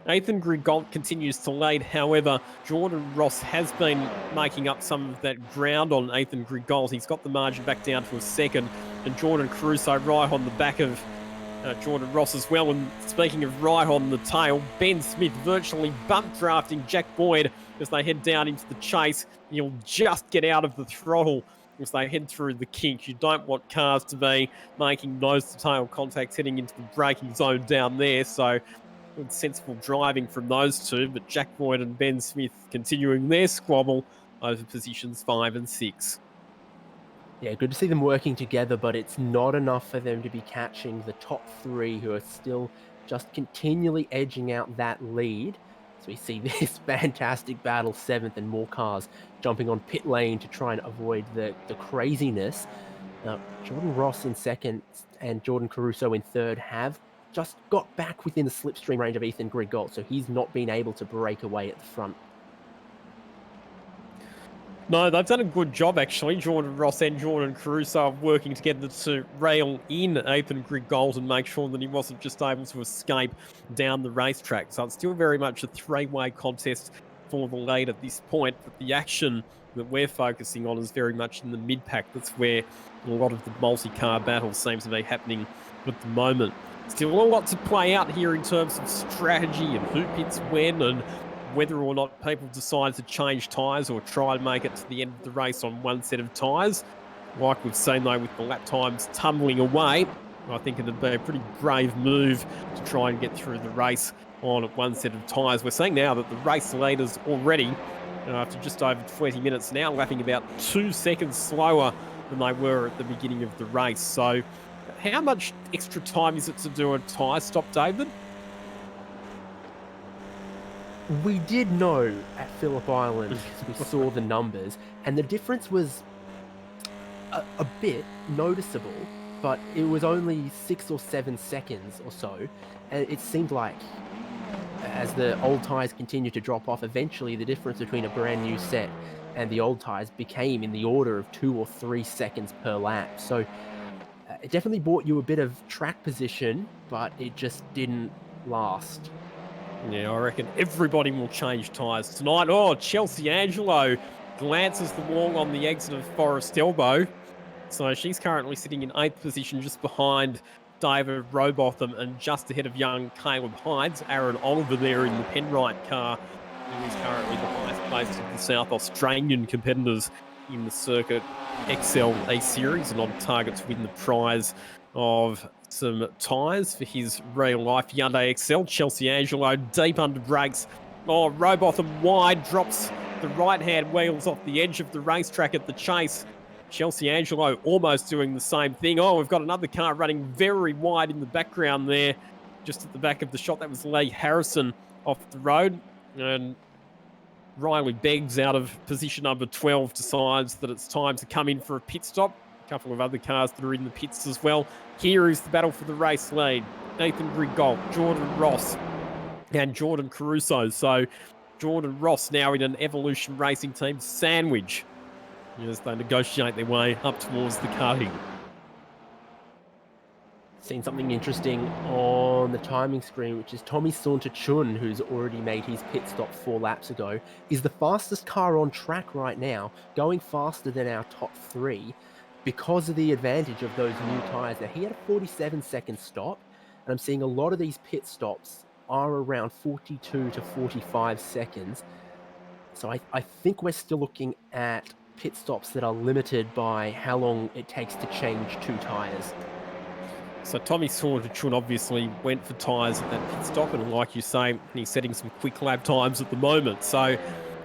Ethan Grigault continues to lead. However, Jordan Ross has been making up some of that ground on Ethan Grigault. He's got the margin back down to a second, and Jordan Caruso right on the back of Jordan Ross as well. And speaking of right on the tail, Ben Smith virtually bump drafting Jack Boyd as they head down into the chase. He'll just get out of the throttle as they head through the kink. You don't want cars to be making nose-to-tail contacts heading into the braking zone down there, so good sensible driving from those two. But Jack Boyd and Ben Smith continuing their squabble over positions 5 and 6. Yeah, good to see them working together, but it's not enough for them to be catching the top three, who are still just continually edging out that lead. So we see this fantastic battle, 7th, and more cars jumping on pit lane to try and avoid the craziness. Jordan Ross in 2nd and Jordan Caruso in 3rd have just got back within the slipstream range of Ethan Grigault, so he's not been able to break away at the front. No, they've done a good job, actually. Jordan Ross and Jordan Caruso are working together to rail in Ethan Grigault and make sure that he wasn't just able to escape down the racetrack. So it's still very much a three-way contest for the lead at this point, but the action that we're focusing on is very much in the mid-pack. That's where a lot of the multi-car battle seems to be happening at the moment. Still a lot to play out here in terms of strategy and who pits when, and whether or not people decide to change tyres or try and make it to the end of the race on one set of tyres. Like we've seen, though, with the lap times tumbling away, I think it'd be a pretty brave move to try and get through the race on one set of tyres. We're seeing now that the race leaders already, after just over 20 minutes, now lapping about 2 seconds slower than they were at the beginning of the race. So how much extra time is it to do a tyre stop, David? We did know at Phillip Island because we saw the numbers, and the difference was a bit noticeable, but it was only 6 or 7 seconds or so, and it seemed like as the old tyres continued to drop off, eventually the difference between a brand new set and the old tyres became in the order of 2 or 3 seconds per lap. So it definitely bought you a bit of track position, but it just didn't last. Yeah, I reckon everybody will change tyres tonight. Oh, Chelsea Angelo glances the wall on the exit of Forest Elbow. So she's currently sitting in 8th position, just behind David Robotham, and just ahead of young Caleb Hydes, Aaron Oliver there in the Penrite car, who is currently the highest placed of the South Australian competitors in the Circuit Excel A-Series, and on target to win the prize of some tyres for his real-life Hyundai Excel. Chelsea Angelo deep under brakes. Oh, Robotham wide, drops the right-hand wheels off the edge of the racetrack at the chase. Chelsea Angelo almost doing the same thing. Oh, we've got another car running very wide in the background there, just at the back of the shot. That was Lee Harrison off the road. And Riley Beggs out of position number 12 decides that it's time to come in for a pit stop. A couple of other cars that are in the pits as well. Here is the battle for the race lead. Nathan Grigol, Jordan Ross, and Jordan Caruso. So Jordan Ross now in an Evolution Racing Team sandwich as they negotiate their way up towards the cutting. Seen something interesting on the timing screen, which is Tommy Saunter-Chun, who's already made his pit stop 4 laps ago, is the fastest car on track right now, going faster than our top 3 because of the advantage of those new tyres. Now, he had a 47-second stop, and I'm seeing a lot of these pit stops are around 42 to 45 seconds. So I think we're still looking at pit stops that are limited by how long it takes to change 2 tyres. So Tommy Saunter-Chun obviously went for tyres at that pit stop, and like you say, he's setting some quick lap times at the moment. So,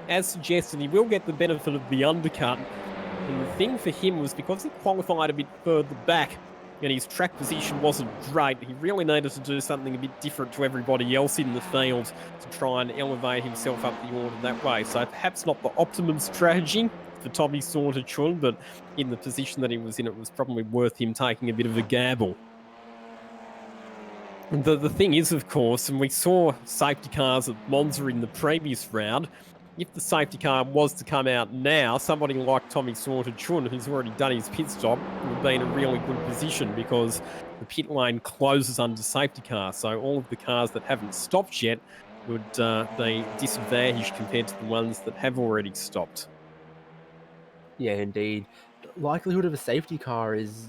as suggested, he will get the benefit of the undercut. And the thing for him was because he qualified a bit further back and his track position wasn't great, he really needed to do something a bit different to everybody else in the field to try and elevate himself up the order that way. So perhaps not the optimum strategy for Tommy Saunter-Chun, but in the position that he was in, it was probably worth him taking a bit of a gamble. The thing is, of course, and we saw safety cars at Monza in the previous round, if the safety car was to come out now, somebody like Tommy Saunter-Chun, who's already done his pit stop, would be in a really good position because the pit lane closes under safety car. So all of the cars that haven't stopped yet would be disadvantaged compared to the ones that have already stopped. Yeah, indeed. Likelihood of a safety car is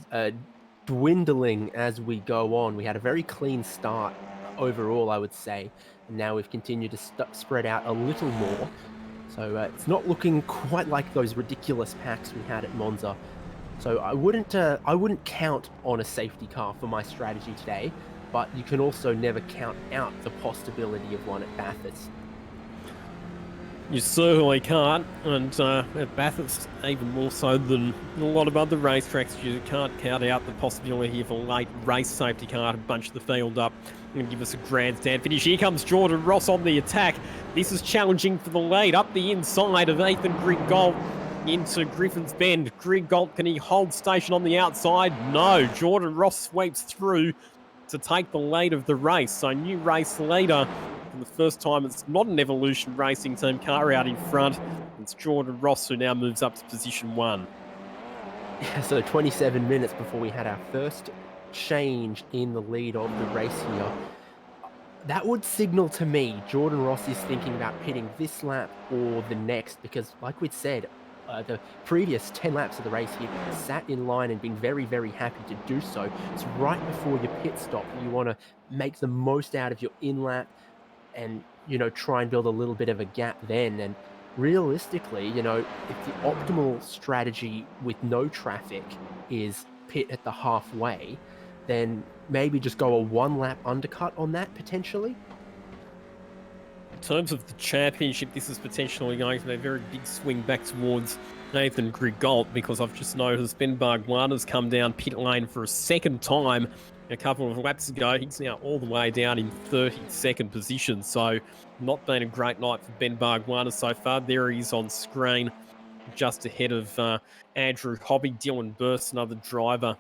dwindling as we go on. We had a very clean start overall, I would say, and now we've continued to spread out a little more. So it's not looking quite like those ridiculous packs we had at Monza. So I wouldn't count on a safety car for my strategy today, but you can also never count out the possibility of one at Bathurst. You certainly can't, and at Bathurst, even more so than a lot of other racetracks, you can't count out the possibility of a late race safety car to bunch the field up and give us a grandstand finish. Here comes Jordan Ross on the attack. This is challenging for the lead up the inside of Ethan Grigol into Griffin's Bend. Grigol, can he hold station on the outside? No. Jordan Ross sweeps through to take the lead of the race. So new race leader. For the first time, it's not an Evolution Racing Team car out in front. It's Jordan Ross who now moves up to position 1. Yeah, so 27 minutes before we had our first change in the lead of the race here. That would signal to me Jordan Ross is thinking about pitting this lap or the next, because like we'd said, the previous 10 laps of the race, he sat in line and been very, very happy to do so. It's right before your pit stop. You want to make the most out of your in-lap and, try and build a little bit of a gap then. And realistically, if the optimal strategy with no traffic is pit at the halfway, then maybe just go a 1-lap undercut on that potentially. In terms of the championship, this is potentially going to be a very big swing back towards Nathan Grigol, because I've just noticed Ben Bargwanna's come down pit lane for a second time a couple of laps ago. He's now all the way down in 32nd position, so not been a great night for Ben Bargwanna so far. There he is on screen, just ahead of Andrew Hobby. Dylan Burst, another driver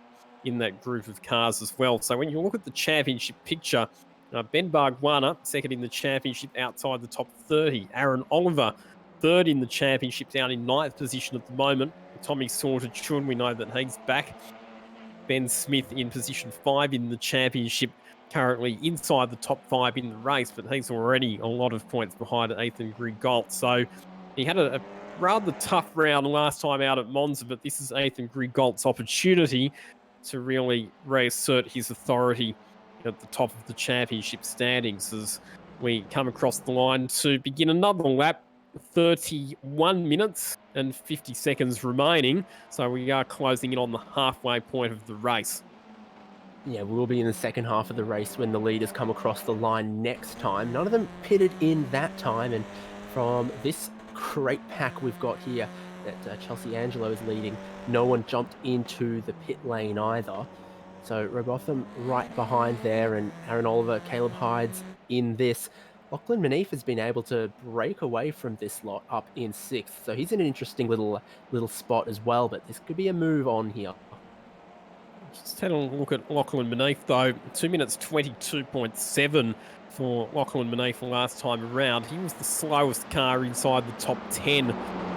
in that group of cars as well. So when you look at the championship picture, Ben Bargwanna, second in the championship outside the top 30. Aaron Oliver, third in the championship, down in 9th position at the moment. Tommy Saunter-Chun, we know that he's back. Ben Smith in position 5 in the championship, currently inside the top 5 in the race, but he's already a lot of points behind Ethan Grigol. So he had a rather tough round last time out at Monza, but this is Ethan Grigol's opportunity to really reassert his authority at the top of the championship standings as we come across the line to begin another lap. 31 minutes and 50 seconds remaining, so we are closing in on the halfway point of the race. Yeah, we'll be in the second half of the race when the leaders come across the line next time. None of them pitted in that time, and from this crate pack we've got here that Chelsea Angelo is leading, no one jumped into the pit lane either. So Robotham right behind there, and Aaron Oliver, Caleb Hydes in this. Lachlan Manif has been able to break away from this lot up in 6th, so he's in an interesting little spot as well, but this could be a move on here. Just had a look at Lachlan Manif though. 2 minutes 22.7 for Lachlan Manif last time around. He was the slowest car inside the top 10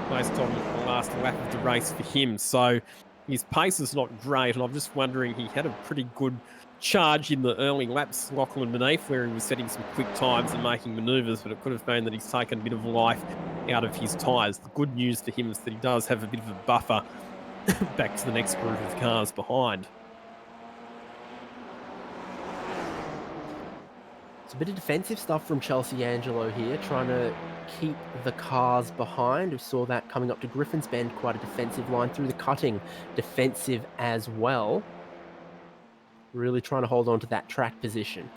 based on the last lap of the race for him. So his pace is not great, and I'm just wondering, he had a pretty good charge in the early laps, Lachlan Manif, where he was setting some quick times and making manoeuvres, but it could have been that he's taken a bit of life out of his tyres. The good news for him is that he does have a bit of a buffer back to the next group of cars behind. It's a bit of defensive stuff from Chelsea Angelo here, trying to keep the cars behind. We saw that coming up to Griffin's Bend, quite a defensive line through the cutting, defensive as well. Really trying to hold on to that track position.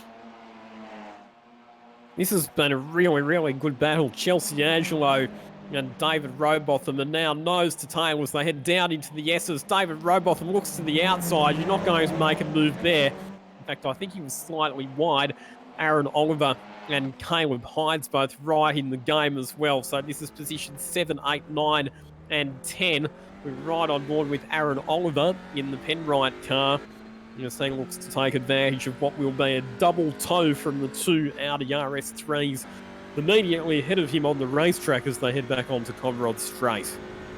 This has been a really, really good battle. Chelsea Angelo and David Robotham are now nose to tail as they head down into the S's. David Robotham looks to the outside. You're not going to make a move there. In fact, I think he was slightly wide. Aaron Oliver and Caleb Hydes both right in the game as well. So this is position 7, 8, 9 and 10. We're right on board with Aaron Oliver in the Penrite car. You're seeing looks to take advantage of what will be a double tow from the two Audi RS3s immediately ahead of him on the racetrack as they head back onto Conrod Straight.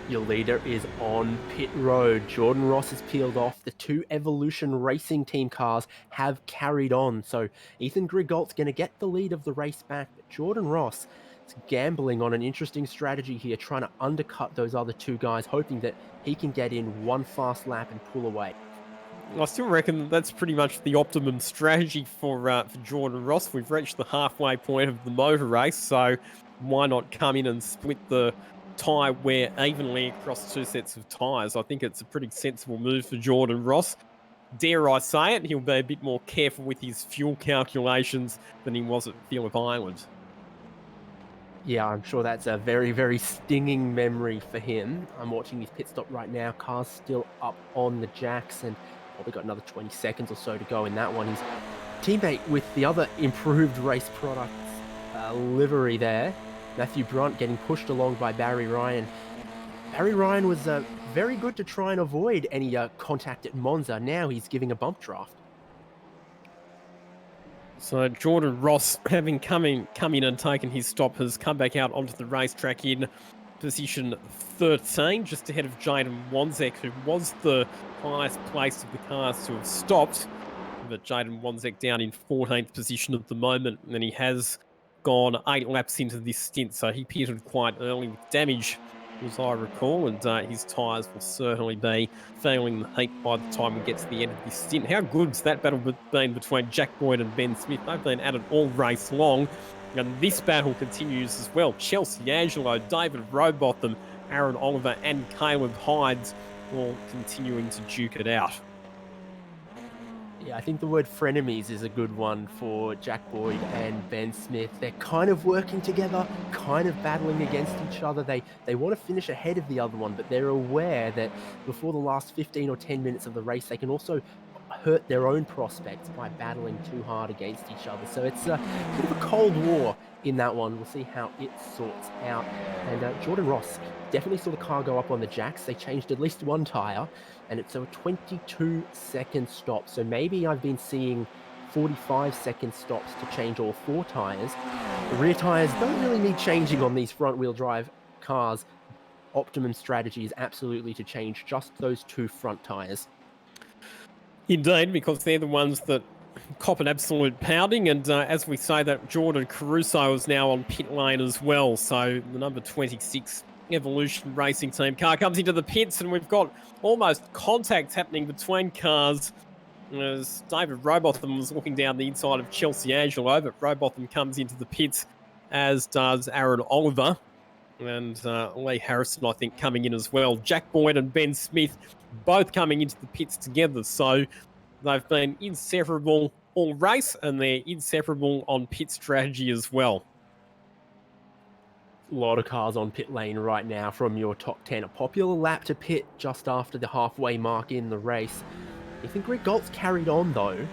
Your leader is on pit road. Jordan Ross has peeled off. The two Evolution Racing Team cars have carried on. So Ethan Grigolt's going to get the lead of the race back. But Jordan Ross is gambling on an interesting strategy here, trying to undercut those other two guys, hoping that he can get in one fast lap and pull away. I still reckon that's pretty much the optimum strategy for Jordan Ross. We've reached the halfway point of the motor race, so why not come in and split the tyre wear evenly across two sets of tyres? I think it's a pretty sensible move for Jordan Ross. Dare I say it, he'll be a bit more careful with his fuel calculations than he was at Phillip Island. Yeah, I'm sure that's a very, very stinging memory for him. I'm watching his pit stop right now. Car's still up on the jacks and probably got another 20 seconds or so to go in that one. His teammate with the other improved race products livery there, Matthew Brunt, getting pushed along by Barry Ryan. Barry Ryan was very good to try and avoid any contact at Monza. Now he's giving a bump draft. So Jordan Ross, having come in and taken his stop, has come back out onto the racetrack in position 13, just ahead of Jaden Wanzek, who was the highest placed of the cars to have stopped. But Jaden Wanzek down in 14th position at the moment, and he has gone 8 laps into this stint, so he pitted quite early with damage, as I recall, and his tyres will certainly be feeling the heat by the time we get to the end of this stint. How good's that battle been between Jack Boyd and Ben Smith? They've been at it all race long, and this battle continues as well. Chelsea Angelo, David Robotham, Aaron Oliver and Caleb Hydes all continuing to duke it out. Yeah, I think the word frenemies is a good one for Jack Boyd and Ben Smith. They're kind of working together, kind of battling against each other. They want to finish ahead of the other one, but they're aware that before the last 15 or 10 minutes of the race, they can also hurt their own prospects by battling too hard against each other. So it's a bit of a cold war in that one. We'll see how it sorts out. And Jordan Ross definitely saw the car go up on the jacks. They changed at least one tyre, and it's a 22-second stop. So maybe I've been seeing 45-second stops to change all 4 tyres. The rear tyres don't really need changing on these front-wheel drive cars. Optimum strategy is absolutely to change just those 2 front tyres. Indeed, because they're the ones that cop an absolute pounding, and as we say that, Jordan Caruso is now on pit lane as well, so the number 26 Evolution Racing Team. Car comes into the pits, and we've got almost contact happening between cars. As David Robotham was looking down the inside of Chelsea Angelo, but Robotham comes into the pits, as does Aaron Oliver. And Lee Harrison, I think, coming in as well. Jack Boyd and Ben Smith both coming into the pits together. So they've been inseparable all race, and they're inseparable on pit strategy as well. A lot of cars on pit lane right now from your top 10. A popular lap to pit just after the halfway mark in the race. Ethan Grigolt's carried on though.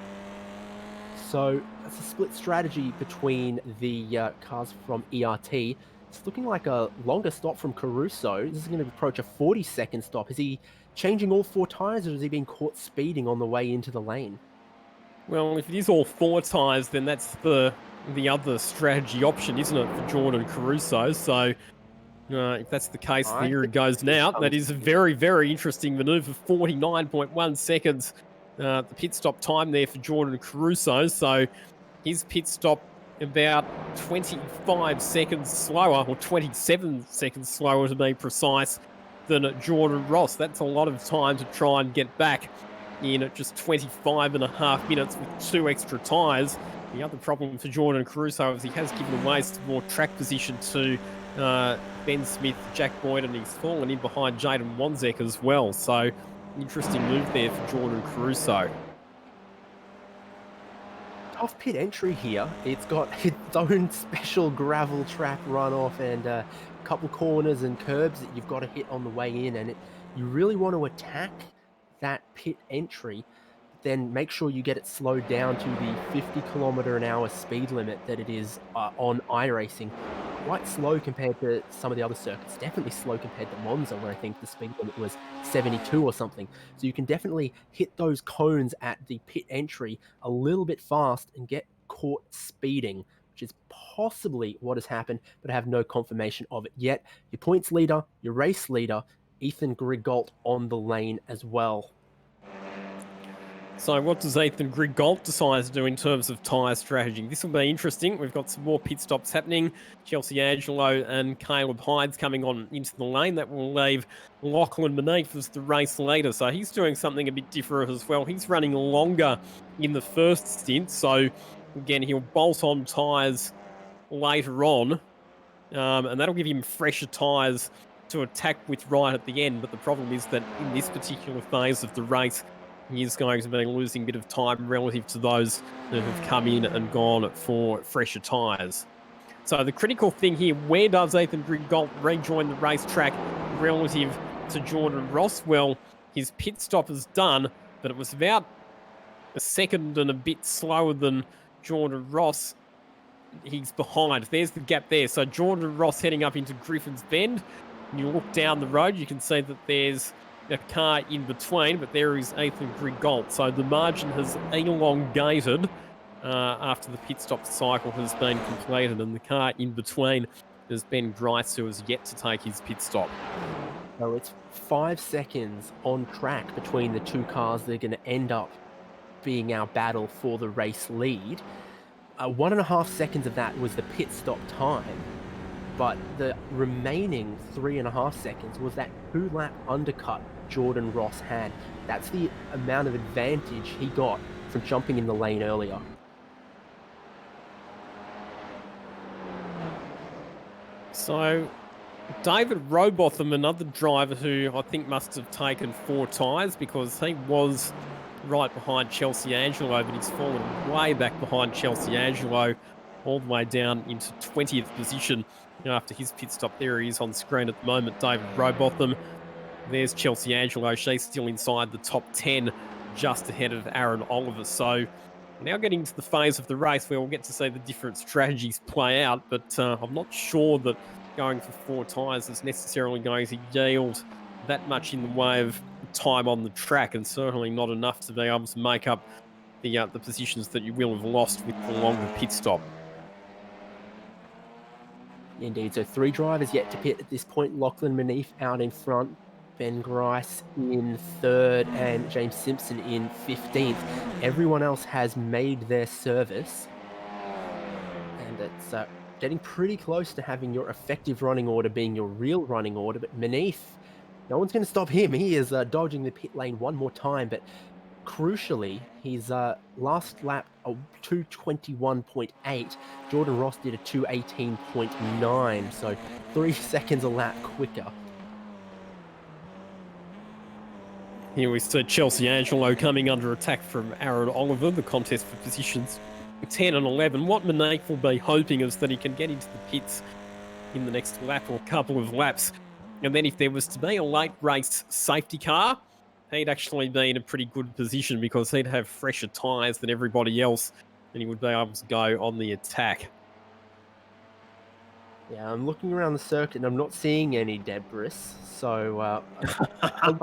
So that's a split strategy between the cars from ERT. It's looking like a longer stop from Caruso. This is going to approach a 40-second stop. Is he changing all 4 tyres, or has he been caught speeding on the way into the lane? Well, if it is all 4 tyres, then that's the other strategy option, isn't it, for Jordan Caruso? So if that's the case, here it goes now. That is a very, very interesting manoeuvre. 49.1 seconds, the pit stop time there for Jordan Caruso. So his pit stop about 25 seconds slower, or 27 seconds slower to be precise, than Jordan Ross. That's a lot of time to try and get back in at just 25 and a half minutes with 2 extra tyres. The other problem for Jordan Caruso is he has given away some more track position to Ben Smith, Jack Boyd, and he's fallen in behind Jaden Wanzek as well. So, interesting move there for Jordan Caruso. Tough pit entry here. It's got its own special gravel trap runoff and a couple corners and curbs that you've got to hit on the way in, and you really want to attack that pit entry, then make sure you get it slowed down to the 50km/h speed limit that it is on iRacing. Quite slow compared to some of the other circuits. Definitely slow compared to Monza, where I think the speed limit was 72 or something. So you can definitely hit those cones at the pit entry a little bit fast and get caught speeding, which is possibly what has happened, but I have no confirmation of it yet. Your points leader, your race leader, Ethan Grigault on the lane as well. So what does Ethan Grigault decide to do in terms of tyre strategy? This will be interesting. We've got some more pit stops happening. Chelsea Angelo and Caleb Hydes coming on into the lane. That will leave Lachlan Manif as the race leader. So he's doing something a bit different as well. He's running longer in the first stint. So again, he'll bolt on tyres later on. And that'll give him fresher tyres to attack with right at the end. But the problem is that in this particular phase of the race, he is going to be losing a bit of time relative to those that have come in and gone for fresher tyres. So the critical thing here, where does Ethan Grigault rejoin the racetrack relative to Jordan Ross? Well, his pit stop is done, but it was about a second and a bit slower than Jordan Ross. He's behind. There's the gap there. So Jordan Ross heading up into Griffin's Bend. When you look down the road, you can see that there's a car in between, but there is Ethan Grigault. So the margin has elongated after the pit stop cycle has been completed, and the car in between is Ben Grice, who has yet to take his pit stop. So it's 5 seconds on track between the 2 cars that are going to end up being our battle for the race lead. 1.5 seconds of that was the pit stop time, but the remaining 3.5 seconds was that 2-lap undercut Jordan Ross had. That's the amount of advantage he got from jumping in the lane earlier. So David Robotham, another driver who I think must have taken 4 tyres, because he was right behind Chelsea Angelo, but he's fallen way back behind Chelsea Angelo, all the way down into 20th position after his pit stop. There he is on screen at the moment, David Robotham. There's Chelsea Angelo. She's still inside the top 10, just ahead of Aaron Oliver. So now getting to the phase of the race where we'll get to see the different strategies play out, but I'm not sure that going for 4 tyres is necessarily going to yield that much in the way of time on the track, and certainly not enough to be able to make up the positions that you will have lost with the longer pit stop. Indeed, so 3 drivers yet to pit at this point. Lachlan Manif out in front, Ben Grice in 3rd, and James Simpson in 15th. Everyone else has made their service, and it's getting pretty close to having your effective running order being your real running order. But Manif, no one's going to stop him. He is dodging the pit lane one more time. But crucially, his last lap, a 2:21.8. Jordan Ross did a 2:18.9. So 3 seconds a lap quicker. Here we see Chelsea Angelo coming under attack from Aaron Oliver, the contest for positions 10 and 11. What Manif will be hoping is that he can get into the pits in the next lap or couple of laps. And then if there was to be a late race safety car, he'd actually be in a pretty good position because he'd have fresher tyres than everybody else and he would be able to go on the attack. Yeah, I'm looking around the circuit and I'm not seeing any debris. So I'm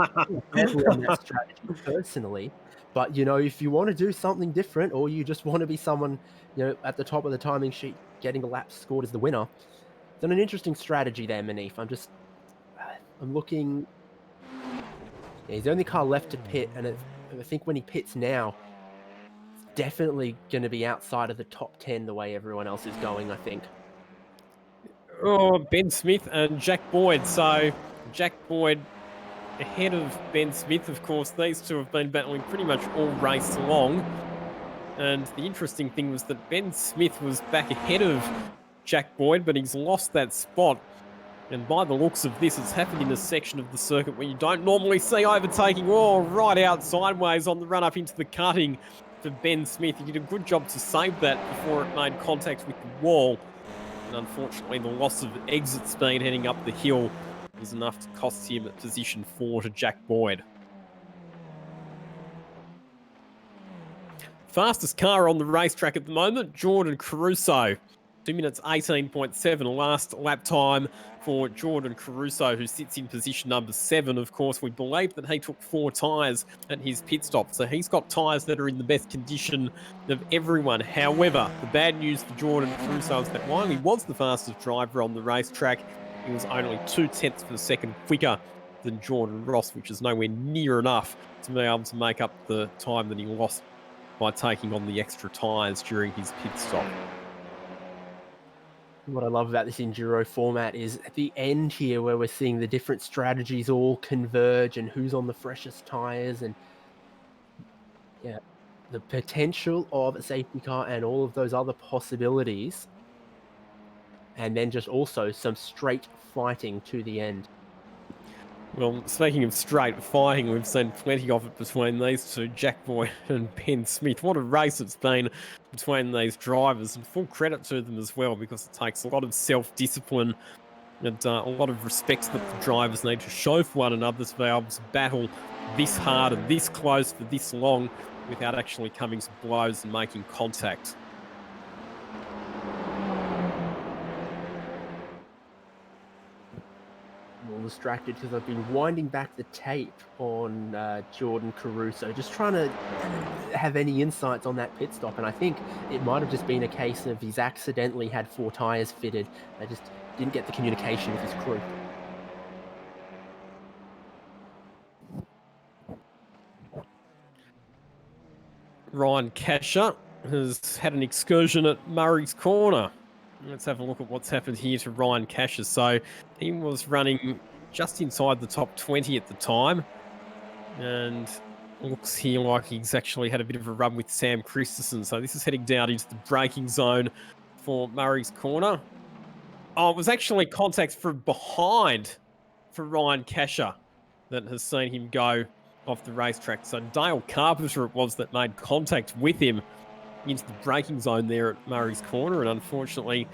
heavily on that strategy personally. But, you know, if you want to do something different or you just want to be someone, you know, at the top of the timing sheet, getting a lap scored as the winner, then an interesting strategy there, Manif. I'm looking. Yeah, he's the only car left to pit, and I think when he pits now, it's definitely going to be outside of the top 10 the way everyone else is going, I think. Oh, Ben Smith and Jack Boyd. So Jack Boyd ahead of Ben Smith, of course. These two have been battling pretty much all race long. And the interesting thing was that Ben Smith was back ahead of Jack Boyd, but he's lost that spot. And by the looks of this, it's happened in a section of the circuit where you don't normally see overtaking. Oh, right out sideways on the run up into the cutting for Ben Smith. He did a good job to save that before it made contact with the wall. And unfortunately, the loss of exit speed heading up the hill was enough to cost him at position 4 to Jack Boyd. Fastest car on the racetrack at the moment, Jordan Caruso. 2 minutes 18.7, last lap time for Jordan Caruso, who sits in position number 7. Of course, we believe that he took 4 tyres at his pit stop, so he's got tyres that are in the best condition of everyone. However, the bad news for Jordan Caruso is that while he was the fastest driver on the racetrack, he was only 0.2 of a second quicker than Jordan Ross, which is nowhere near enough to be able to make up the time that he lost by taking on the extra tyres during his pit stop. What I love about this Enduro format is at the end here where we're seeing the different strategies all converge and who's on the freshest tyres and yeah, the potential of a safety car and all of those other possibilities. And then just also some straight fighting to the end. Well, speaking of straight fighting, we've seen plenty of it between these two, Jack Boyd and Ben Smith. What a race it's been between these drivers, and full credit to them as well, because it takes a lot of self-discipline and a lot of respect that the drivers need to show for one another to be able to battle this hard and this close for this long without actually coming to blows and making contact. Distracted because I've been winding back the tape on Jordan Caruso, just trying to have any insights on that pit stop, and I think it might have just been a case of he's accidentally had 4 tyres fitted. They just didn't get the communication with his crew. Ryan Casher has had an excursion at Murray's Corner. Let's have a look at what's happened here to Ryan Casher. So he was running just inside the top 20 at the time, and looks here like he's actually had a bit of a run with Sam Christensen. So this is heading down into the braking zone for Murray's Corner. Oh, it was actually contact from behind for Ryan Casher that has seen him go off the racetrack. So Dale Carpenter it was that made contact with him into the braking zone there at Murray's Corner, and unfortunately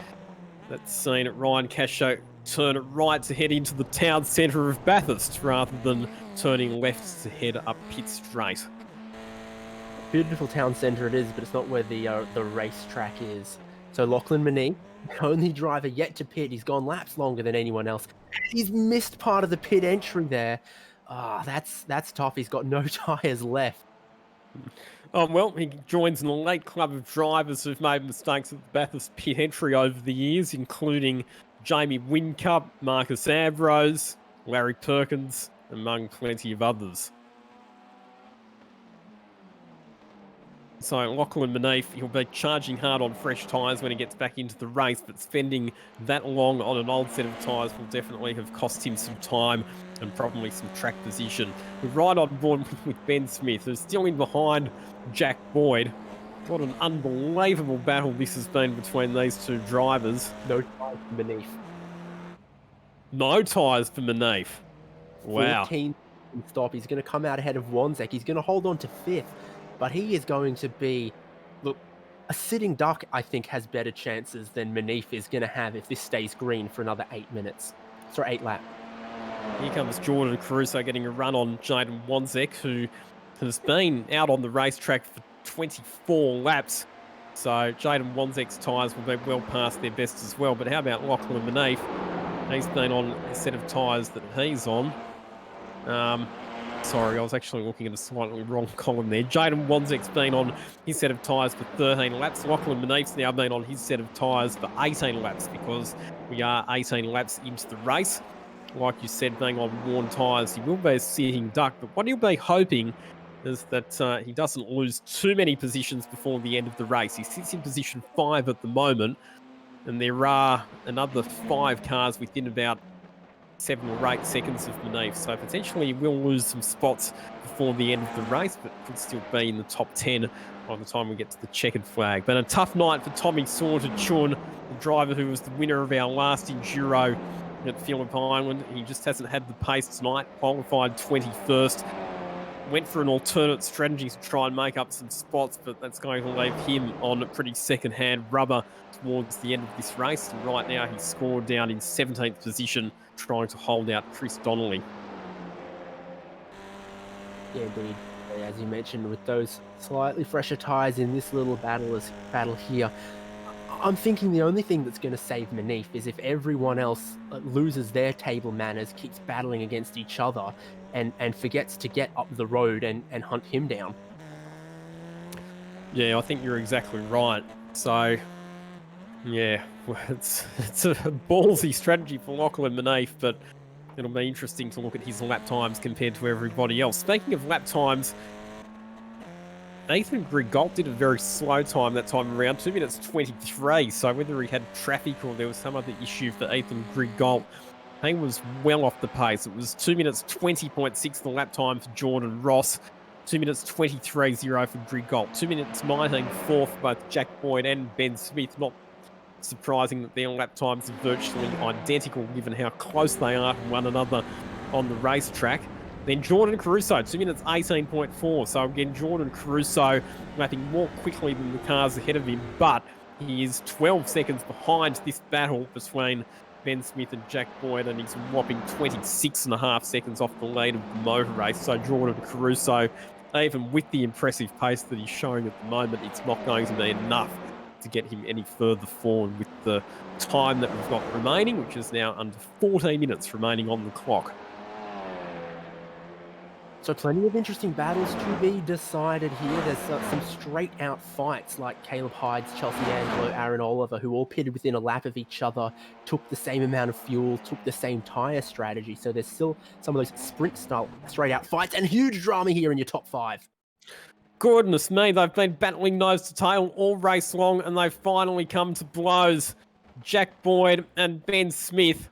that's seen Ryan Casher turn it right to head into the town centre of Bathurst rather than turning left to head up pit straight. Beautiful town centre it is, but it's not where the racetrack is. So Lachlan Manif, the only driver yet to pit, he's gone laps longer than anyone else. He's missed part of the pit entry there. That's tough. He's got no tyres left. Oh, well, he joins an elite club of drivers who've made mistakes at the Bathurst pit entry over the years, including Jamie Whincup, Marcus Ambrose, Larry Perkins, among plenty of others. So Lachlan Manif, he'll be charging hard on fresh tyres when he gets back into the race, but spending that long on an old set of tyres will definitely have cost him some time and probably some track position. We're right on board with Ben Smith, who's still in behind Jack Boyd. What an unbelievable battle this has been between these two drivers. No tyres beneath. No tyres for Manif. Wow. 14 stop. He's going to come out ahead of Wanzek. He's going to hold on to 5th, but he is going to be, look, a sitting duck, I think, has better chances than Manif is going to have if this stays green for another 8 minutes. Sorry, 8 laps. Here comes Jordan Caruso getting a run on Jaden Wanzek, who has been out on the racetrack for 24 laps. So Jaden Wanzek's tyres will be well past their best as well. But how about Lachlan Manif? He's been on a set of tyres that he's on. Sorry, I was actually looking at a slightly wrong column there. Jaden Wanzek's been on his set of tyres for 13 laps. Lachlan Manif's now been on his set of tyres for 18 laps because we are 18 laps into the race. Like you said, being on worn tyres, he will be a sitting duck. But what he'll be hoping is that he doesn't lose too many positions before the end of the race. He sits in position 5 at the moment, and there are another 5 cars within about 7 or 8 seconds of Manif. So potentially he will lose some spots before the end of the race, but could still be in the top 10 by the time we get to the checkered flag. But a tough night for Tommy Sauter-Chun, the driver who was the winner of our last Enduro at Phillip Island. He just hasn't had the pace tonight. Qualified 21st. Went for an alternate strategy to try and make up some spots, but that's going to leave him on a pretty second-hand rubber towards the end of this race. And right now he's scored down in 17th position, trying to hold out Chris Donnelly. Yeah, indeed. As you mentioned, with those slightly fresher tyres in this little battle here, I'm thinking the only thing that's going to save Manif is if everyone else loses their table manners, keeps battling against each other, and forgets to get up the road and hunt him down. Yeah, I think you're exactly right. So, yeah, it's a ballsy strategy for Lachlan Manif, but it'll be interesting to look at his lap times compared to everybody else. Speaking of lap times, Ethan Grigault did a very slow time that time around, 2 minutes 23. So whether he had traffic or there was some other issue for Ethan Grigault, he was well off the pace. It was 2 minutes 20.6 the lap time for Jordan Ross, 2 minutes 23.0 for Grigault, 2 minutes 19.4 for both Jack Boyd and Ben Smith. Not surprising that their lap times are virtually identical given how close they are to one another on the racetrack. Then Jordan Caruso, 2 minutes 18.4. So again, Jordan Caruso lapping more quickly than the cars ahead of him, but he is 12 seconds behind this battle between Ben Smith and Jack Boyd, and he's whopping 26.5 seconds off the lead of the motor race. So Jordan Caruso, even with the impressive pace that he's showing at the moment, it's not going to be enough to get him any further forward with the time that we've got remaining, which is now under 14 minutes remaining on the clock. So plenty of interesting battles to be decided here. There's some straight-out fights like Caleb Hyde's, Chelsea Angelo, Aaron Oliver, who all pitted within a lap of each other, took the same amount of fuel, took the same tyre strategy. So there's still some of those sprint-style straight-out fights and huge drama here in your top 5. Goodness me, they've been battling nose to tail all race long, and they've finally come to blows. Jack Boyd and Ben Smith.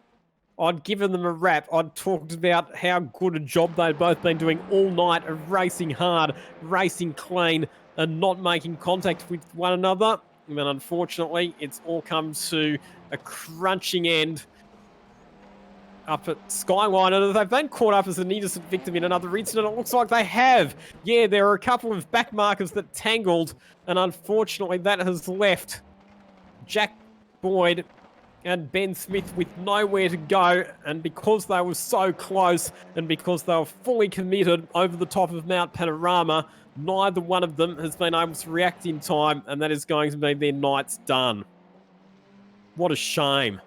I'd given them a rap. I'd talked about how good a job they'd both been doing all night of racing hard, racing clean, and not making contact with one another. And unfortunately, it's all come to a crunching end up at Skyline, and they've been caught up as an innocent victim in another incident. It looks like they have. Yeah, there are a couple of back markers that tangled, and unfortunately that has left Jack Boyd and Ben Smith with nowhere to go, and because they were so close and because they were fully committed over the top of Mount Panorama, neither one of them has been able to react in time, and that is going to be their night's done. What a shame.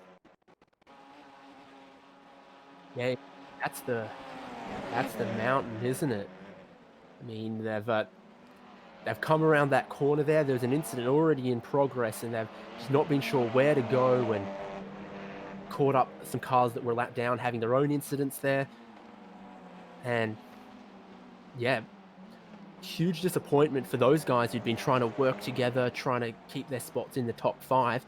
Yeah, that's the mountain, isn't it? I mean, they've come around that corner there. There's an incident already in progress, and they've just not been sure where to go, and caught up some cars that were lapped down having their own incidents there. And yeah, huge disappointment for those guys who'd been trying to work together, trying to keep their spots in the top 5.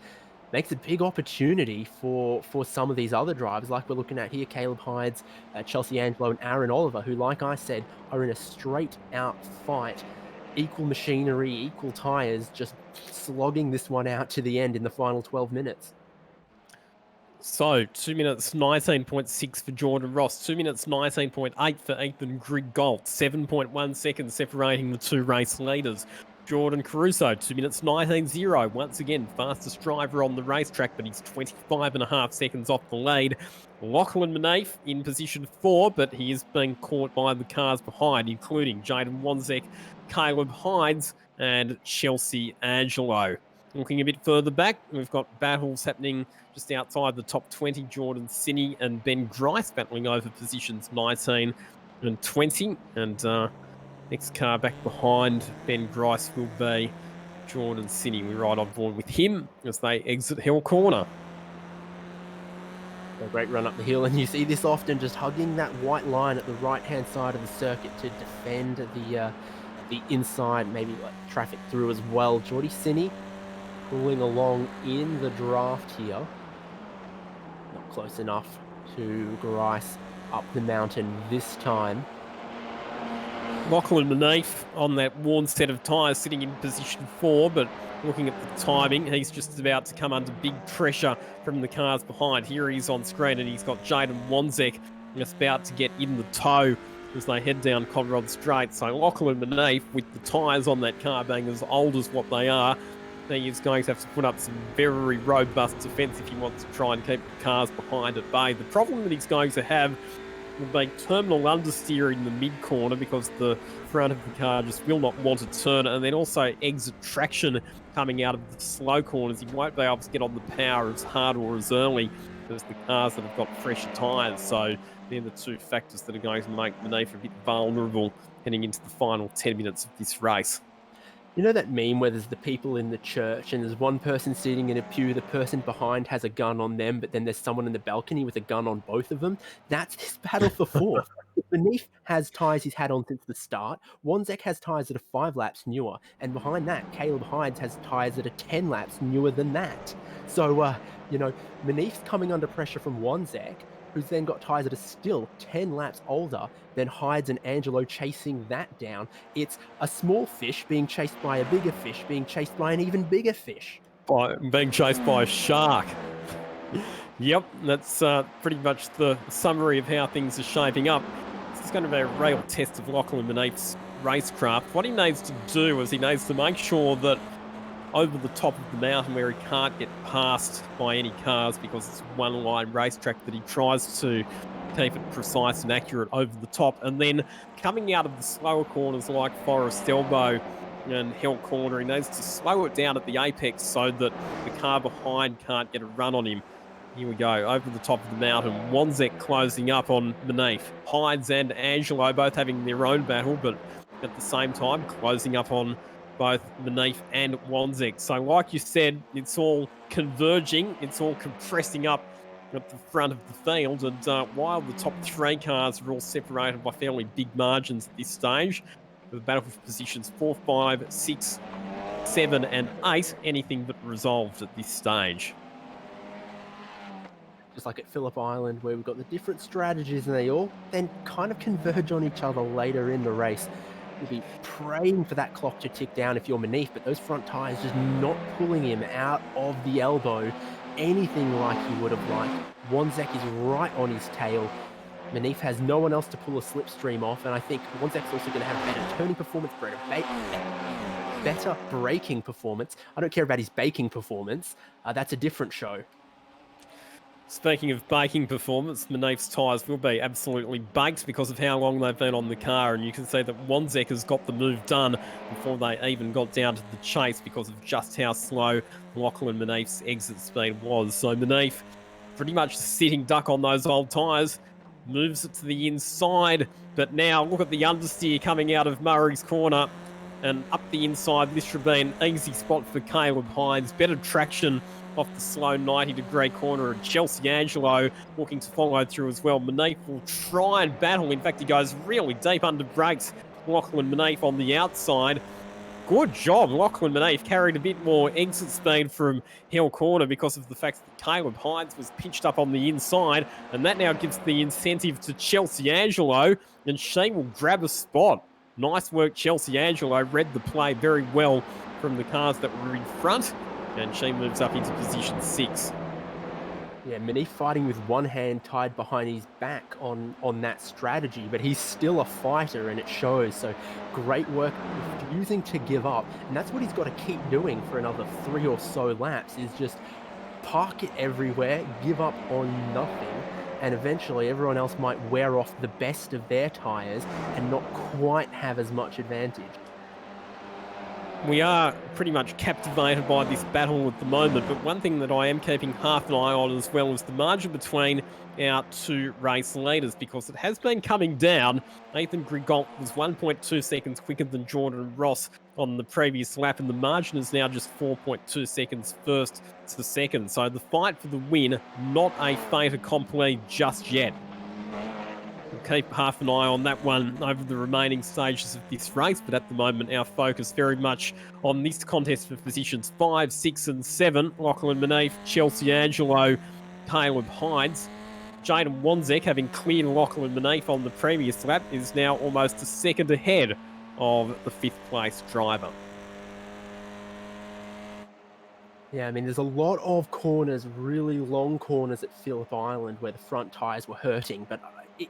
Makes a big opportunity for some of these other drivers, like we're looking at here, Caleb Hydes, Chelsea Angelo, and Aaron Oliver, who, like I said, are in a straight-out fight. Equal machinery, equal tyres, just slogging this one out to the end in the final 12 minutes. So, 2 minutes 19.6 for Jordan Ross, 2 minutes 19.8 for Ethan Griggold, 7.1 seconds separating the 2 race leaders. Jordan Caruso, 2 minutes 19.0, once again, fastest driver on the racetrack, but he's 25.5 seconds off the lead. Lachlan Manafe in position 4, but he is being caught by the cars behind, including Jaden Wanzek, Caleb Hydes, and Chelsea Angelo. Looking a bit further back, we've got battles happening just outside the top 20. Jordan Sinney and Ben Grice battling over positions 19 and 20. And next car back behind Ben Grice will be Jordan Sinney. We ride on board with him as they exit Hill Corner. A great run up the hill, and you see this often, just hugging that white line at the right-hand side of the circuit to defend the inside, maybe like traffic through as well. Jordy Sinney pulling along in the draft here. Not close enough to Grice up the mountain this time. Lachlan Manafe on that worn set of tyres sitting in position 4, but looking at the timing, he's just about to come under big pressure from the cars behind. Here he's on screen, and he's got Jaden Wanzek just about to get in the tow as they head down Conrod Straight. So Lachlan Manafe, with the tyres on that car being as old as what they are, he is going to have to put up some very robust defence if he wants to try and keep the cars behind at bay. The problem that he's going to have will be terminal understeer in the mid-corner because the front of the car just will not want to turn, and then also exit traction coming out of the slow corners. He won't be able to get on the power as hard or as early as the cars that have got fresher tyres. So they're the 2 factors that are going to make Manafe a bit vulnerable heading into the final 10 minutes of this race. You know that meme where there's the people in the church and there's one person sitting in a pew, the person behind has a gun on them, but then there's someone in the balcony with a gun on both of them? That's this battle for 4th. Manafe has tyres he's had on since the start. Wanzek has tyres that are 5 laps newer. And behind that, Caleb Hydes has tyres that are 10 laps newer than that. So, Manafe's coming under pressure from Wanzek, who's then got tyres that are still 10 laps older than Hydes and Angelo chasing that down. It's a small fish being chased by a bigger fish, being chased by an even bigger fish. Being chased by a shark. Yep, that's pretty much the summary of how things are shaping up. This is going to be a real test of Lachlan Manafe's racecraft. What he needs to do is he needs to make sure that over the top of the mountain where he can't get passed by any cars because it's a one-line racetrack, that he tries to keep it precise and accurate over the top. And then coming out of the slower corners like Forest Elbow and Hill Corner, he needs to slow it down at the apex so that the car behind can't get a run on him. Here we go, over the top of the mountain. Wanzek closing up on Manafe. Hydes and Angelo both having their own battle, but at the same time closing up on both Manafe and Wanzek. So like you said, it's all converging, it's all compressing up at the front of the field, and while the top 3 cars are all separated by fairly big margins at this stage, the battle for positions 4, 5, 6, 7 and 8, anything but resolved at this stage. Just like at Phillip Island, where we've got the different strategies and they all then kind of converge on each other later in the race. You'll be praying for that clock to tick down if you're Manafe, but those front tyres just not pulling him out of the elbow anything like he would have liked. Wanzek is right on his tail. Manafe has no one else to pull a slipstream off, and I think Wanzek's also going to have better turning performance, better braking performance. I don't care about his baking performance. That's a different show. Speaking of baking performance, Manafe's tyres will be absolutely baked because of how long they've been on the car, and you can see that Wanzek has got the move done before they even got down to the chase because of just how slow Lachlan Manafe's exit speed was. So Manafe, pretty much sitting duck on those old tyres, moves it to the inside, but now look at the understeer coming out of Murray's Corner and up the inside. This should be an easy spot for Caleb Hydes. Better traction off the slow 90-degree corner, and Chelsea Angelo looking to follow through as well. Manafe will try and battle. In fact, he goes really deep under brakes Lachlan Manafe on the outside. Good job, Lachlan Manafe carried a bit more exit speed from Hill Corner because of the fact that Caleb Hines was pitched up on the inside, and that now gives the incentive to Chelsea Angelo, and she will grab a spot. Nice work, Chelsea Angelo read the play very well from the cars that were in front, and she moves up into position 6. Yeah, Manafe fighting with one hand tied behind his back on that strategy, but he's still a fighter and it shows. So great work refusing to give up. And that's what he's got to keep doing for another 3 or so laps, is just park it everywhere, give up on nothing. And eventually everyone else might wear off the best of their tyres and not quite have as much advantage. We are pretty much captivated by this battle at the moment, but one thing that I am keeping half an eye on as well is the margin between our 2 race leaders, because it has been coming down. Nathan Grigault was 1.2 seconds quicker than Jordan Ross on the previous lap, and the margin is now just 4.2 seconds first to second. So the fight for the win, not a fait accompli just yet. We'll keep half an eye on that one over the remaining stages of this race, but at the moment our focus very much on this contest for positions 5, 6 and 7. Lachlan Manafe, Chelsea Angelo, Caleb Hines. Jaden Wanzek, having cleared Lachlan Manafe on the previous lap, is now almost a second ahead of the 5th place driver. Yeah, I mean, there's a lot of corners, really long corners at Phillip Island where the front tyres were hurting, but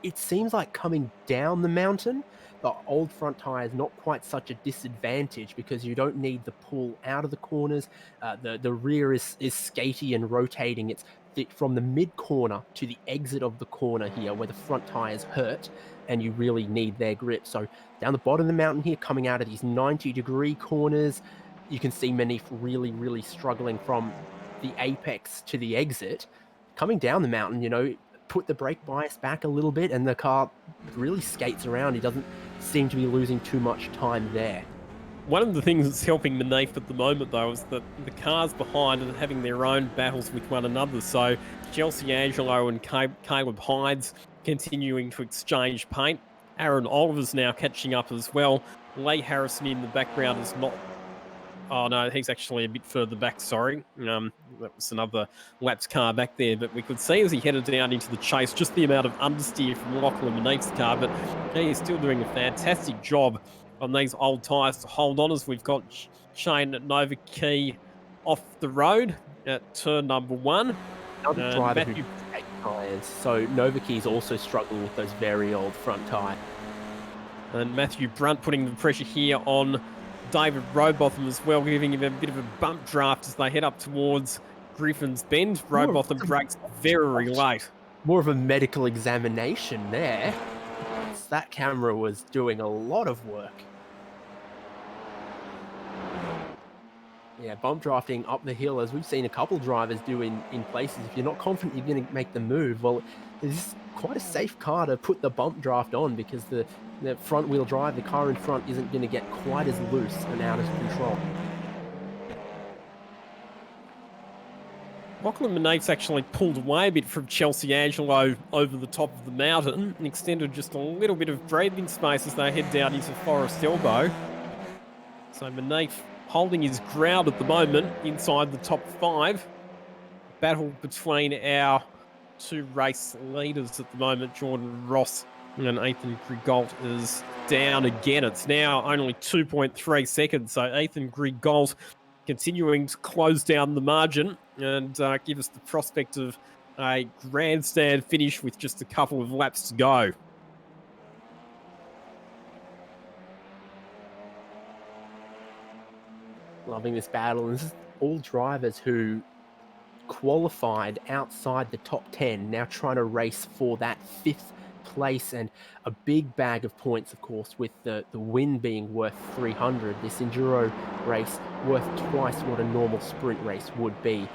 it seems like coming down the mountain, the old front tyre is not quite such a disadvantage because you don't need the pull out of the corners. The rear is skatey and rotating. It's from the mid-corner to the exit of the corner here where the front tyres hurt and you really need their grip. So down the bottom of the mountain here, coming out of these 90-degree corners, you can see Manafe really, really struggling from the apex to the exit. Coming down the mountain, you know, put the brake bias back a little bit and the car really skates around. He doesn't seem to be losing too much time there. One of the things that's helping Manafe at the moment, though, is that the cars behind are having their own battles with one another. So Chelsea Angelo and Caleb Hines continuing to exchange paint. Aaron Oliver's now catching up as well. Leigh Harrison in the background is not... Oh, no, he's actually a bit further back, sorry. That was another laps car back there. But we could see as he headed down into the chase just the amount of understeer from Lachlan Manafe's car. But he is still doing a fantastic job on these old tyres to hold on as we've got Shane Novakey off the road at turn number 1. Another driver who takes tyres. So Novakey's also struggling with those very old front tyres. And Matthew Brunt putting the pressure here on David Robotham as well, giving him a bit of a bump draft as they head up towards Griffin's Bend. Robotham brakes very late. More of a medical examination there. That camera was doing a lot of work. Yeah, bump drafting up the hill, as we've seen a couple drivers do in places. If you're not confident you're going to make the move, well, it's quite a safe car to put the bump draft on because the front wheel drive, the car in front isn't going to get quite as loose and out of control. Lachlan Manafe's actually pulled away a bit from Chelsea Angelo over the top of the mountain and extended just a little bit of breathing space as they head down into Forest Elbow. So Manafe holding his ground at the moment inside the top 5. Battle between our 2 race leaders at the moment, Jordan Ross and Ethan Grigault, is down again. It's now only 2.3 seconds. So Ethan Grigault continuing to close down the margin and give us the prospect of a grandstand finish with just a couple of laps to go. Loving this battle. This is all drivers who qualified outside the top 10, now trying to race for that 5th place and a big bag of points, of course, with the win being worth 300. This enduro race worth twice what a normal sprint race would be.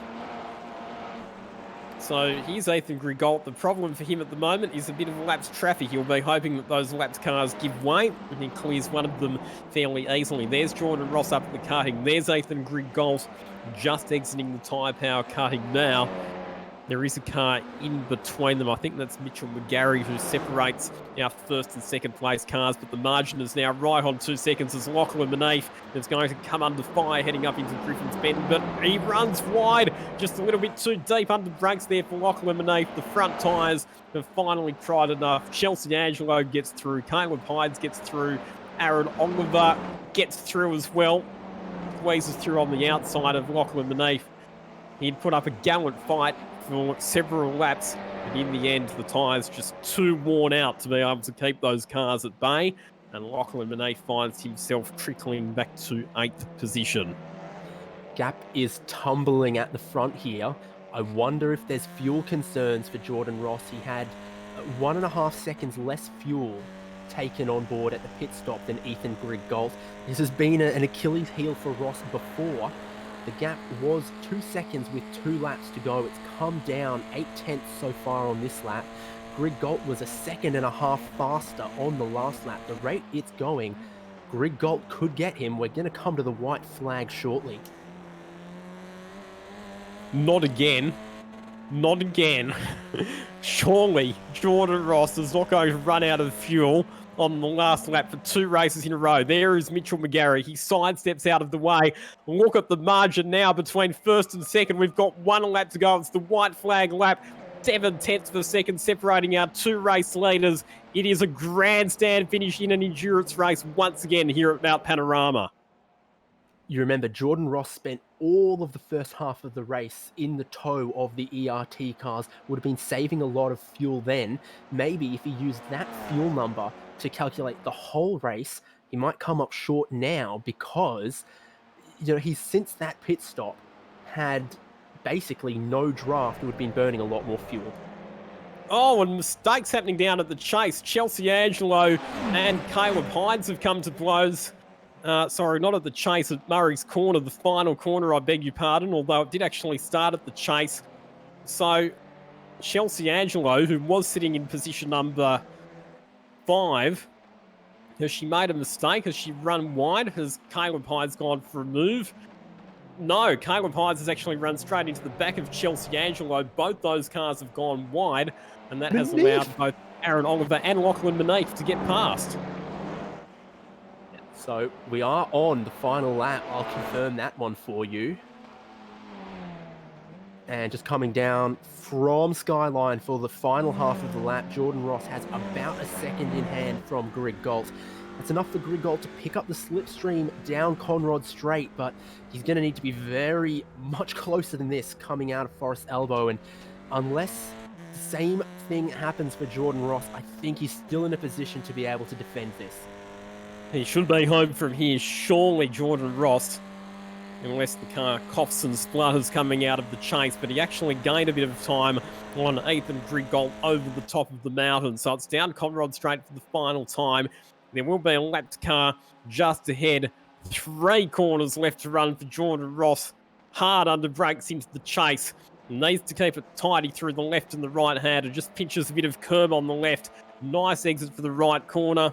So here's Ethan Grigault. The problem for him at the moment is a bit of laps traffic. He'll be hoping that those laps cars give way and he clears one of them fairly easily. There's Jordan Ross up at the karting. There's Ethan Grigault just exiting the tyre power karting now. There is a car in between them. I think that's Mitchell McGarry who separates our first and second place cars, but the margin is now right on 2 seconds as Lachlan Maneef is going to come under fire heading up into Griffin's Bend, but he runs wide, just a little bit too deep under brakes there for Lachlan Maneef. The front tyres have finally tried enough. Chelsea Angelo gets through, Caleb Hydes gets through, Aaron Oliver gets through as well, squeezes through on the outside of Lachlan Maneef. He'd put up a gallant fight for several laps, but in the end, the tyres just too worn out to be able to keep those cars at bay, and Lachlan Maneef finds himself trickling back to 8th position. Gap is tumbling at the front here. I wonder if there's fuel concerns for Jordan Ross. He had 1.5 seconds less fuel taken on board at the pit stop than Ethan Grigg-Gault. This has been an Achilles heel for Ross before. The gap was 2 seconds with 2 laps to go. It's come down 0.8 so far on this lap. Grigg-Gault was 1.5 seconds faster on the last lap. The rate it's going, Grigg-Gault could get him. We're going to come to the white flag shortly. Not again. Not again. Surely Jordan Ross is not going to run out of fuel on the last lap for 2 races in a row. There is Mitchell McGarry. He sidesteps out of the way. Look at the margin now between first and second. We've got 1 lap to go. It's the white flag lap. 7/10 of a second separating our 2 race leaders. It is a grandstand finish in an endurance race once again here at Mount Panorama. You remember Jordan Ross spent all of the first half of the race in the tow of the ERT cars, would have been saving a lot of fuel then. Maybe if he used that fuel number to calculate the whole race, he might come up short now because, he's since that pit stop had basically no draft, would have been burning a lot more fuel. Oh, and mistakes happening down at the chase. Chelsea Angelo and Caleb Hydes have come to blows. Sorry, not at the chase, at Murray's Corner, the final corner, I beg your pardon, although it did actually start at the chase. So, Chelsea Angelo, who was sitting in position number 5, has she made a mistake? Has she run wide? Has Caleb Hydes gone for a move? No, Caleb Hydes has actually run straight into the back of Chelsea Angelo. Both those cars have gone wide, and that has allowed both Aaron Oliver and Lachlan Maneef to get past. So we are on the final lap. I'll confirm that one for you. And just coming down from Skyline for the final half of the lap, Jordan Ross has about 1 second in hand from Grigg-Gault. That's enough for Grigg-Gault to pick up the slipstream down Conrod Straight, but he's going to need to be very much closer than this coming out of Forest Elbow. And unless the same thing happens for Jordan Ross, I think he's still in a position to be able to defend this. He should be home from here, surely, Jordan Ross, unless the car coughs and splutters coming out of the chase, but he actually gained a bit of time on Ethan Grigg-Gault over the top of the mountain, so it's down Conrod Straight for the final time. There will be a lapped car just ahead. 3 corners left to run for Jordan Ross. Hard under brakes into the chase. Needs to keep it tidy through the left and the right hand, and just pinches a bit of curb on the left. Nice exit for the right corner.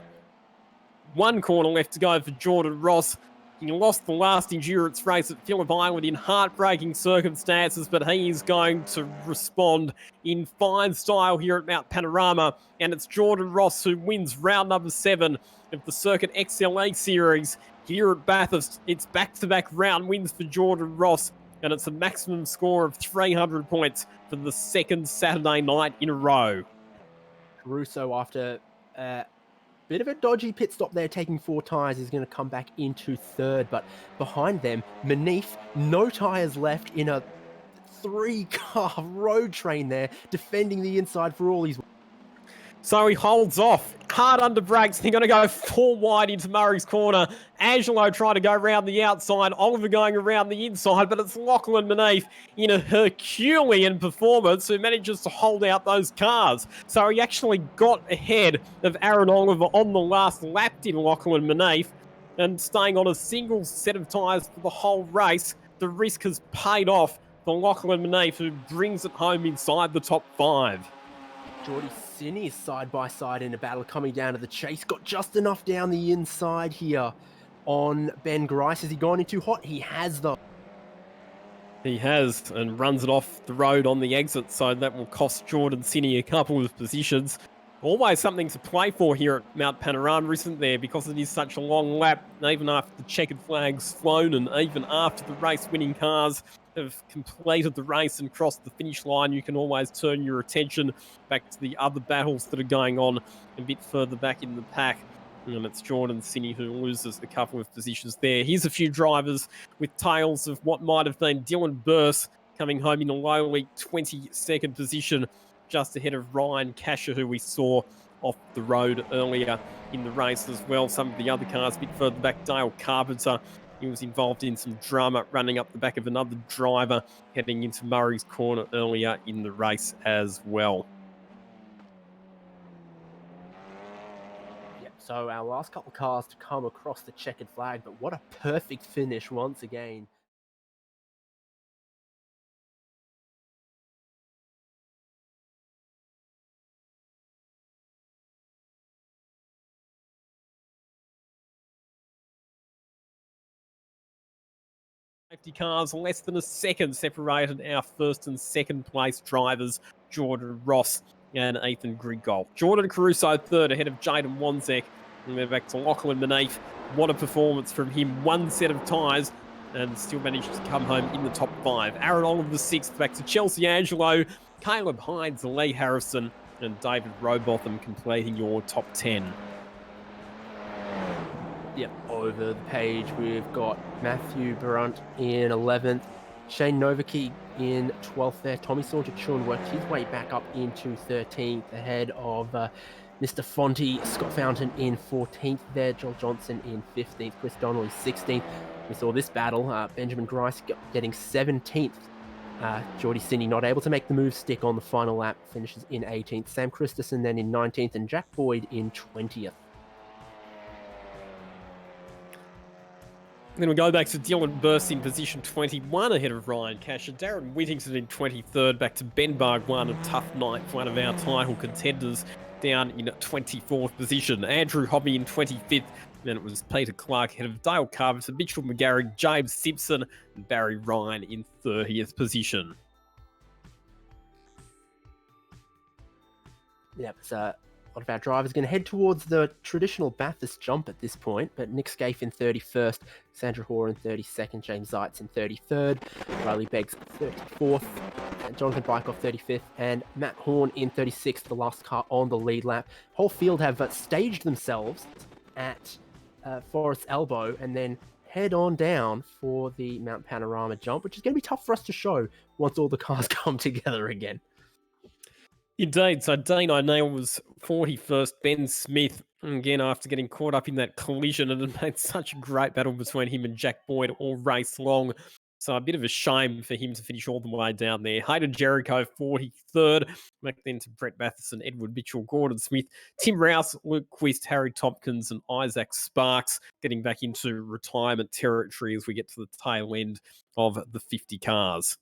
1 corner left to go for Jordan Ross. He lost the last endurance race at Phillip Island in heartbreaking circumstances, but he is going to respond in fine style here at Mount Panorama. And it's Jordan Ross who wins round number 7 of the Circuit Excel eSeries here at Bathurst. It's back-to-back round wins for Jordan Ross, and it's a maximum score of 300 points for the 2nd Saturday night in a row. Russo, after bit of a dodgy pit stop there, taking 4 tyres, is going to come back into 3rd, but behind them, Maneef, no tyres left in a 3-car road train there, defending the inside for all he's... So he holds off, hard under brakes. They're going to go 4 wide into Murray's Corner. Angelo trying to go around the outside, Oliver going around the inside, but it's Lachlan Maneef in a Herculean performance who manages to hold out those cars. So he actually got ahead of Aaron Oliver on the last lap, did Lachlan Maneef, and staying on a single set of tyres for the whole race. The risk has paid off for Lachlan Maneef, who brings it home inside the top 5. Geordie Cini is side by side in a battle coming down to the chase. Got just enough down the inside here on Ben Grice. Has he gone in too hot? He has, though. He has, and runs it off the road on the exit, so that will cost Jordan Sinney a couple of positions. Always something to play for here at Mount Panorama, isn't there? Because it is such a long lap, even after the checkered flag's flown, and even after the race-winning cars have completed the race and crossed the finish line, you can always turn your attention back to the other battles that are going on a bit further back in the pack. And it's Jordan Sinney who loses a couple of positions there. Here's a few drivers with tails of what might have been Dylan Burse coming home in a lowly 22nd position, just ahead of Ryan Casher, who we saw off the road earlier in the race as well. Some of the other cars a bit further back, Dale Carpenter, he was involved in some drama running up the back of another driver heading into Murray's Corner earlier in the race as well. Yep, so our last couple of cars to come across the checkered flag, but what a perfect finish once again. Safety cars less than a second separated our first and second place drivers, Jordan Ross and Ethan Grigol. Jordan Caruso third ahead of Jaden Wanzek. And we're back to Lachlan Manif. What a performance from him. One set of tyres and still managed to come home in the top five. Aaron Oliver sixth, back to Chelsea Angelo, Caleb Hines, Lee Harrison and David Robotham completing your top 10. Yep, over the page we've got Matthew Brunt in 11th, Shane Novaki in 12th there. Tommy Saunter-Chun worked his way back up into 13th ahead of Mr. Fonte. Scott Fountain in 14th there. Joel Johnson in 15th. Chris Donnelly 16th. We saw this battle. Benjamin Grice getting 17th. Geordie Sinney not able to make the move stick on the final lap. Finishes in 18th. Sam Christensen then in 19th. And Jack Boyd in 20th. Then we go back to Dylan Burst in position 21 ahead of Ryan Casher. Darren Whittington in 23rd, back to Ben Bargwanna. Tough night for one of our title contenders down in 24th position. Andrew Hobby in 25th. Then it was Peter Clark ahead of Dale Carpenter, Mitchell McGarry, James Simpson, and Barry Ryan in 30th position. Yep, so a lot of our drivers going to head towards the traditional Bathurst jump at this point, but Nick Scaife in 31st, Sandra Hoare in 32nd, James Zeitz in 33rd, Riley Beggs 34th, and Jonathan Bykoff 35th, and Matt Horn in 36th, the last car on the lead lap. Whole field have staged themselves at Forest's Elbow and then head on down for the Mount Panorama jump, which is going to be tough for us to show once all the cars come together again. Indeed. So Dane O'Neill was 41st. Ben Smith, again, after getting caught up in that collision, and it made such a great battle between him and Jack Boyd all race long. So a bit of a shame for him to finish all the way down there. Hayden Jericho, 43rd. Back then to Brett Matheson, Edward Mitchell, Gordon Smith, Tim Rouse, Luke Quist, Harry Tompkins, and Isaac Sparks getting back into retirement territory as we get to the tail end of the 50 cars.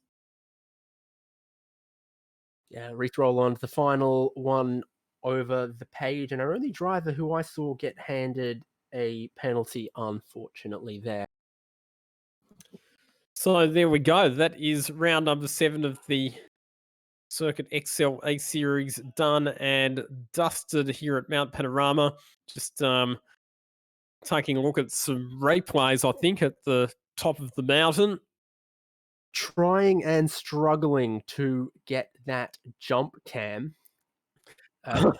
Yeah, roll on to the final one over the page, and our only driver who I saw get handed a penalty, unfortunately, there. So there we go. That is round number 7 of the Circuit Excel eSeries done and dusted here at Mount Panorama. Just taking a look at some replays, I think, at the top of the mountain. Trying and struggling to get that jump cam. Going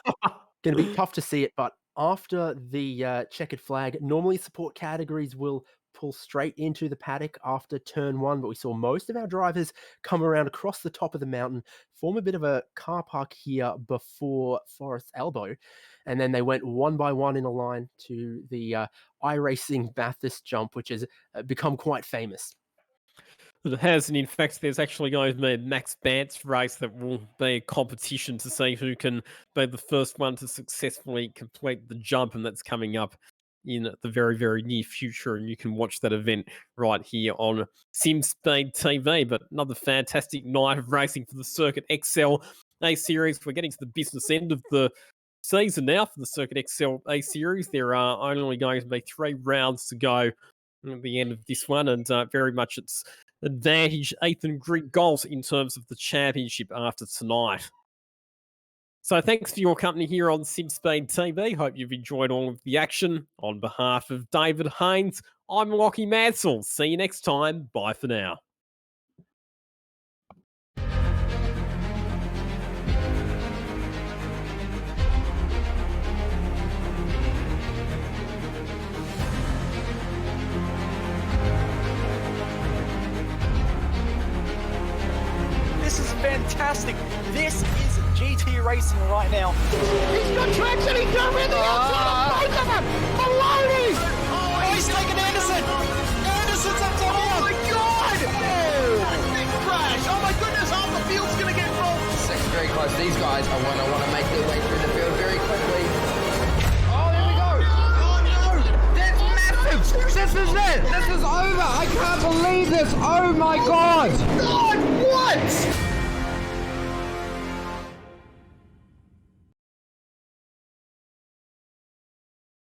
to be tough to see it, but after the checkered flag, normally support categories will pull straight into the paddock after turn 1, but we saw most of our drivers come around across the top of the mountain, form a bit of a car park here before Forest Elbow, and then they went one by one in a line to the iRacing Bathurst jump, which has become quite famous. It has, and in fact, there's actually going to be a Max Bantz race that will be a competition to see who can be the first one to successfully complete the jump, and that's coming up in the very, very near future, and you can watch that event right here on SimSpeed TV. But another fantastic night of racing for the Circuit Excel A-Series. We're getting to the business end of the season now for the Circuit Excel A-Series. There are only going to be 3 rounds to go at the end of this one, and very much it's advantage 8th and Greek goals in terms of the championship after tonight. So thanks for your company here on SimSpeed TV. Hope you've enjoyed all of the action. On behalf of David Haynes, I'm Lockie Mansell. See you next time. Bye for now. This is fantastic. This is GT racing right now. He's got traction. He's got rid of the outside of both of them. Maloney. Oh, he's taken Anderson. Anderson's up top. Oh my God! Big crash! Oh my goodness! Half the field's gonna get rolled. Second very close. These guys are want to make their way through the field very quickly. Oh, here we go. Oh no! That's massive. This is it. This is over. I can't believe this. Oh my God. God, what?